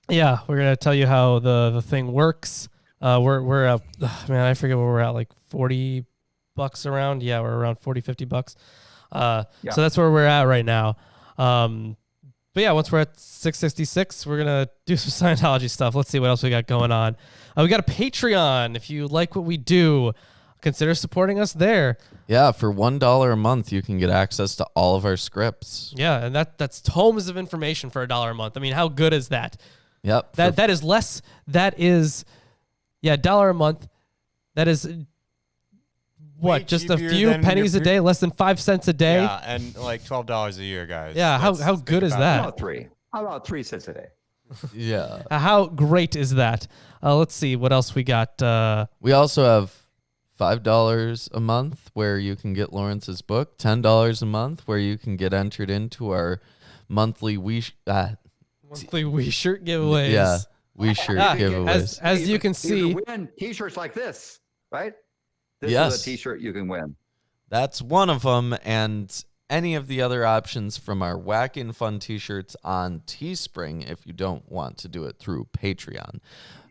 Yeah, we're gonna tell you how the thing works. We're at, man, I forget where we're at, like $40 around. Yeah, we're around $40-$50. So that's where we're at right now. But yeah, once we're at 666, we're gonna do some Scientology stuff. Let's see what else we got going on. We got a Patreon. If you like what we do, consider supporting us there. Yeah, for $1 a month, you can get access to all of our scripts. Yeah, and that's tomes of information for $1 a month. I mean, how good is that? Yep. That is less. That is, $1 a month. That is what? Way Just a cheaper few than pennies a your- day, less than 5 cents a day. Yeah, and like $12 a year, guys. Yeah, how Let's good think is about that? About 3. How about 3 cents a day? Yeah. How great is that? Let's see what else we got. We also have $5 a month where you can get Lawrence's book, $10 a month where you can get entered into our monthly Monthly We Shirt giveaways. yeah, We Shirt Yeah, giveaways. as you can see, You can win T-shirts like this, right? This Yes. is a T-shirt you can win. That's one of them, and any of the other options from our Whack and Fun t-shirts on Teespring if you don't want to do it through Patreon.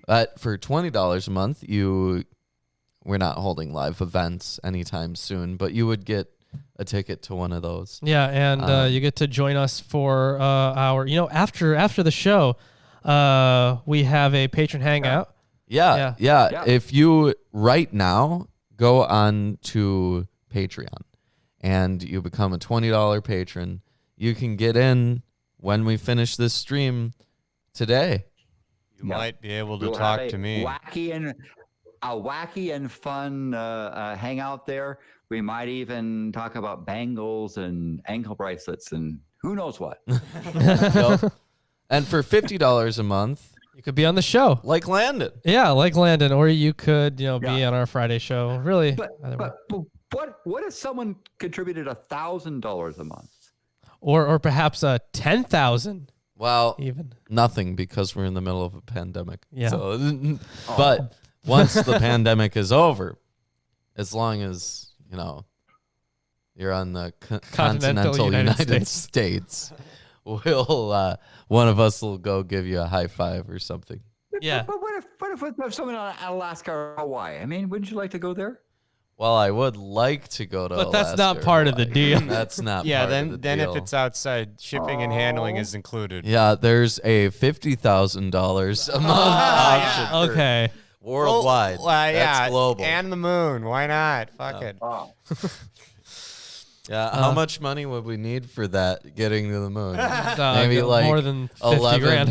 But for $20 a month, we're not holding live events anytime soon, but you would get a ticket to one of those. yeah, and you get to join us for our, after the show, we have a patron hangout. Yeah. If you right now go on to Patreon and you become a $20 patron, you can get in when we finish this stream today. You might be able to We'll talk have to me. a wacky and fun hangout there. We might even talk about bangles and ankle bracelets and who knows what. Yep. And for $50 a month, You could be on the show. like Landon. Yeah, like Landon, or you could, be on our Friday show. Really, either way. But what if someone contributed $1,000 a month? or perhaps 10,000 Well, even. nothing because we're in the middle of a pandemic. Yeah. So, but once the pandemic is over, as long as, you're on the continental United States, we'll one of us will go give you a high five or something. Yeah. But what if someone in Alaska or Hawaii? I mean, wouldn't you like to go there? Well, I would like to go to But that's Alaska not or part of the Hawaii. deal. That's not Yeah, part of the then if deal. it's outside, shipping and handling is included. Yeah, there's a $50,000 a month option for Okay. worldwide. That's yeah, global. and the moon. Why not? Fuck it. Oh. Yeah, how much money would we need for that, getting to the moon? Uh, Maybe like more than 50 11, grand.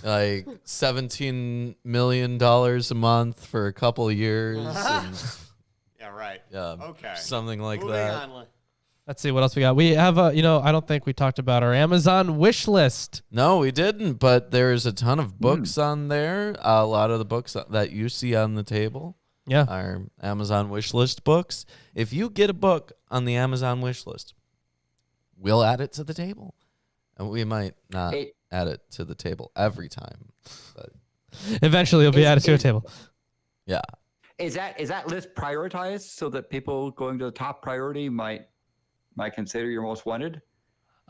like $17 million a month for a couple of years. And, Yeah, right. yeah, Okay. something like Moving that. on. Let's see what else we got. We have I don't think we talked about our Amazon wish list. No, we didn't, but there's a ton of books on there. A lot of the books that you see on the table Yeah. are Amazon wish list books. If you get a book on the Amazon wish list, we'll add it to the table. And we might not add it to the table every time. But Eventually it'll be added to a table. yeah. Is that list prioritized so that people going to the top priority might consider your most wanted?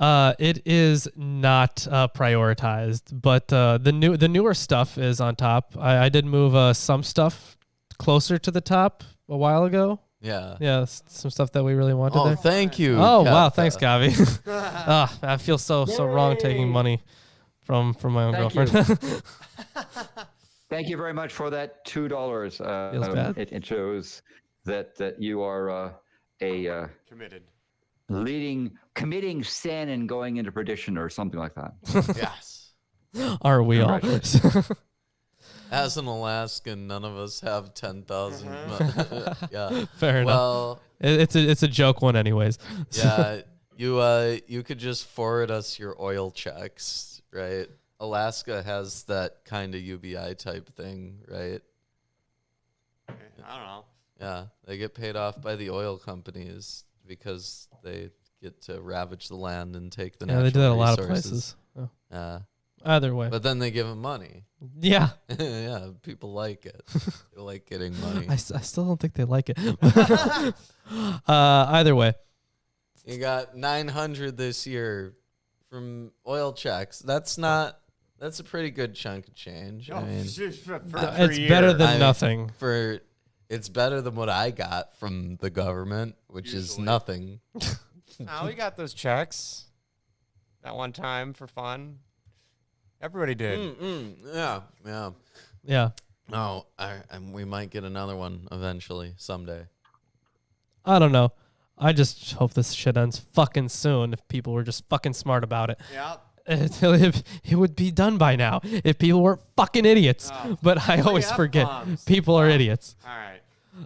It is not prioritized, but the newer stuff is on top. I did move some stuff closer to the top a while ago. Yeah. Yeah, some stuff that we really wanted Oh, there. thank you. Oh wow, Kappa. thanks, Gavi. I feel so wrong taking money from my own Thank girlfriend. Thank you very much for that $2. Feels bad. It shows that you are a Committed. committing sin and going into perdition or something like that. Yes. Are we all? As an Alaskan, none of us have 10,000. Yeah. Fair enough. Well, It's a joke one, anyways. yeah. You could just forward us your oil checks, right? Alaska has that kind of UBI type thing, right? I don't know. Yeah, they get paid off by the oil companies because they get to ravage the land and take the Yeah, natural they do that a lot of resources. places. Oh. Yeah, Either way. but then they give them money. Yeah. Yeah, people like it. They like getting money. I still don't think they like it. Either way. You got 900 this year from oil checks. That's a pretty good chunk of change. I mean, It's better than nothing. It's better than what I got from the government, which is nothing. Oh, we got those checks. That one time for fun. Everybody did. Yeah. Yeah. No, we might get another one eventually, someday. I don't know. I just hope this shit ends fucking soon if people were just fucking smart about it. Yeah. It would be done by now if people weren't fucking idiots. But I always forget F-bombs. people are idiots. All right.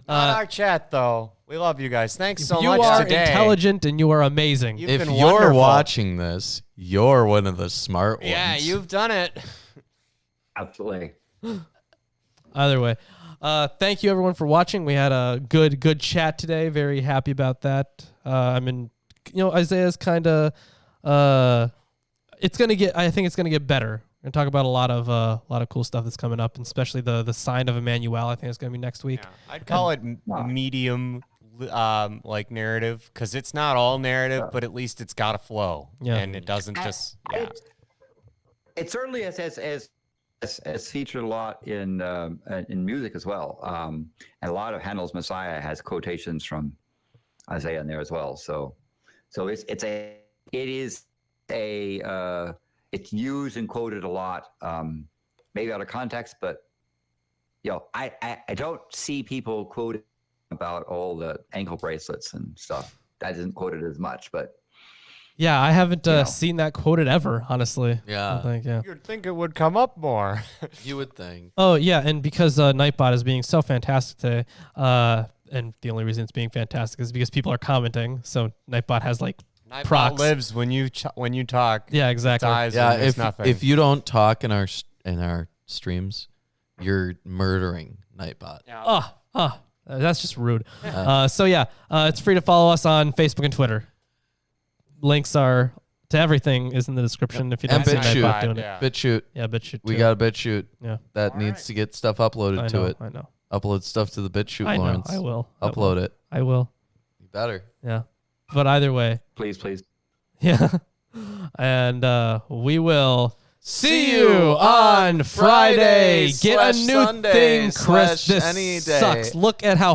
Not our chat, though. We love you guys. Thanks so You much are today. intelligent and you are amazing. You've If been you're wonderful. watching this, you're one of the smart ones. Yeah, you've done it. Absolutely. Either way, thank you everyone for watching. We had a good chat today. Very happy about that. Isaiah's kind of I think it's gonna get better. We're gonna talk about a lot of cool stuff that's coming up, and especially the sign of Emmanuel. I think it's gonna be next week. Yeah, I'd call it medium like narrative, because it's not all narrative, but at least it's got a flow. Yeah. And it doesn't just It certainly has featured a lot in music as well. And a lot of Handel's Messiah has quotations from Isaiah in there as well. So it's used and quoted a lot, maybe out of context, but I don't see people quoting about all the ankle bracelets and stuff. That isn't quoted as much, but Yeah, I haven't seen that quoted ever, honestly. Yeah. I think, yeah. you'd think it would come up more. You would think. Oh yeah, and because Nightbot is being so fantastic today, and the only reason it's being fantastic is because people are commenting. So Nightbot has like Nightbot procs. lives when you talk. Yeah, exactly. Dies Yeah, when there's nothing. if you don't talk in our streams, you're murdering Nightbot. That's just rude. It's free to follow us on Facebook and Twitter. Links are to everything is in the description if you don't And see BitChute. Nightbot doing it. Yeah. BitChute. Yeah, BitChute. We too. got a BitChute Yeah. that needs to get stuff uploaded to it. I know. Upload stuff to the BitChute, I know. Lawrence. I will. Upload it. I will. You better. Yeah. But either way, please. yeah. And we will see you on Friday. Get a new Friday/Sunday thing, Chris. / This any day. sucks. Look at how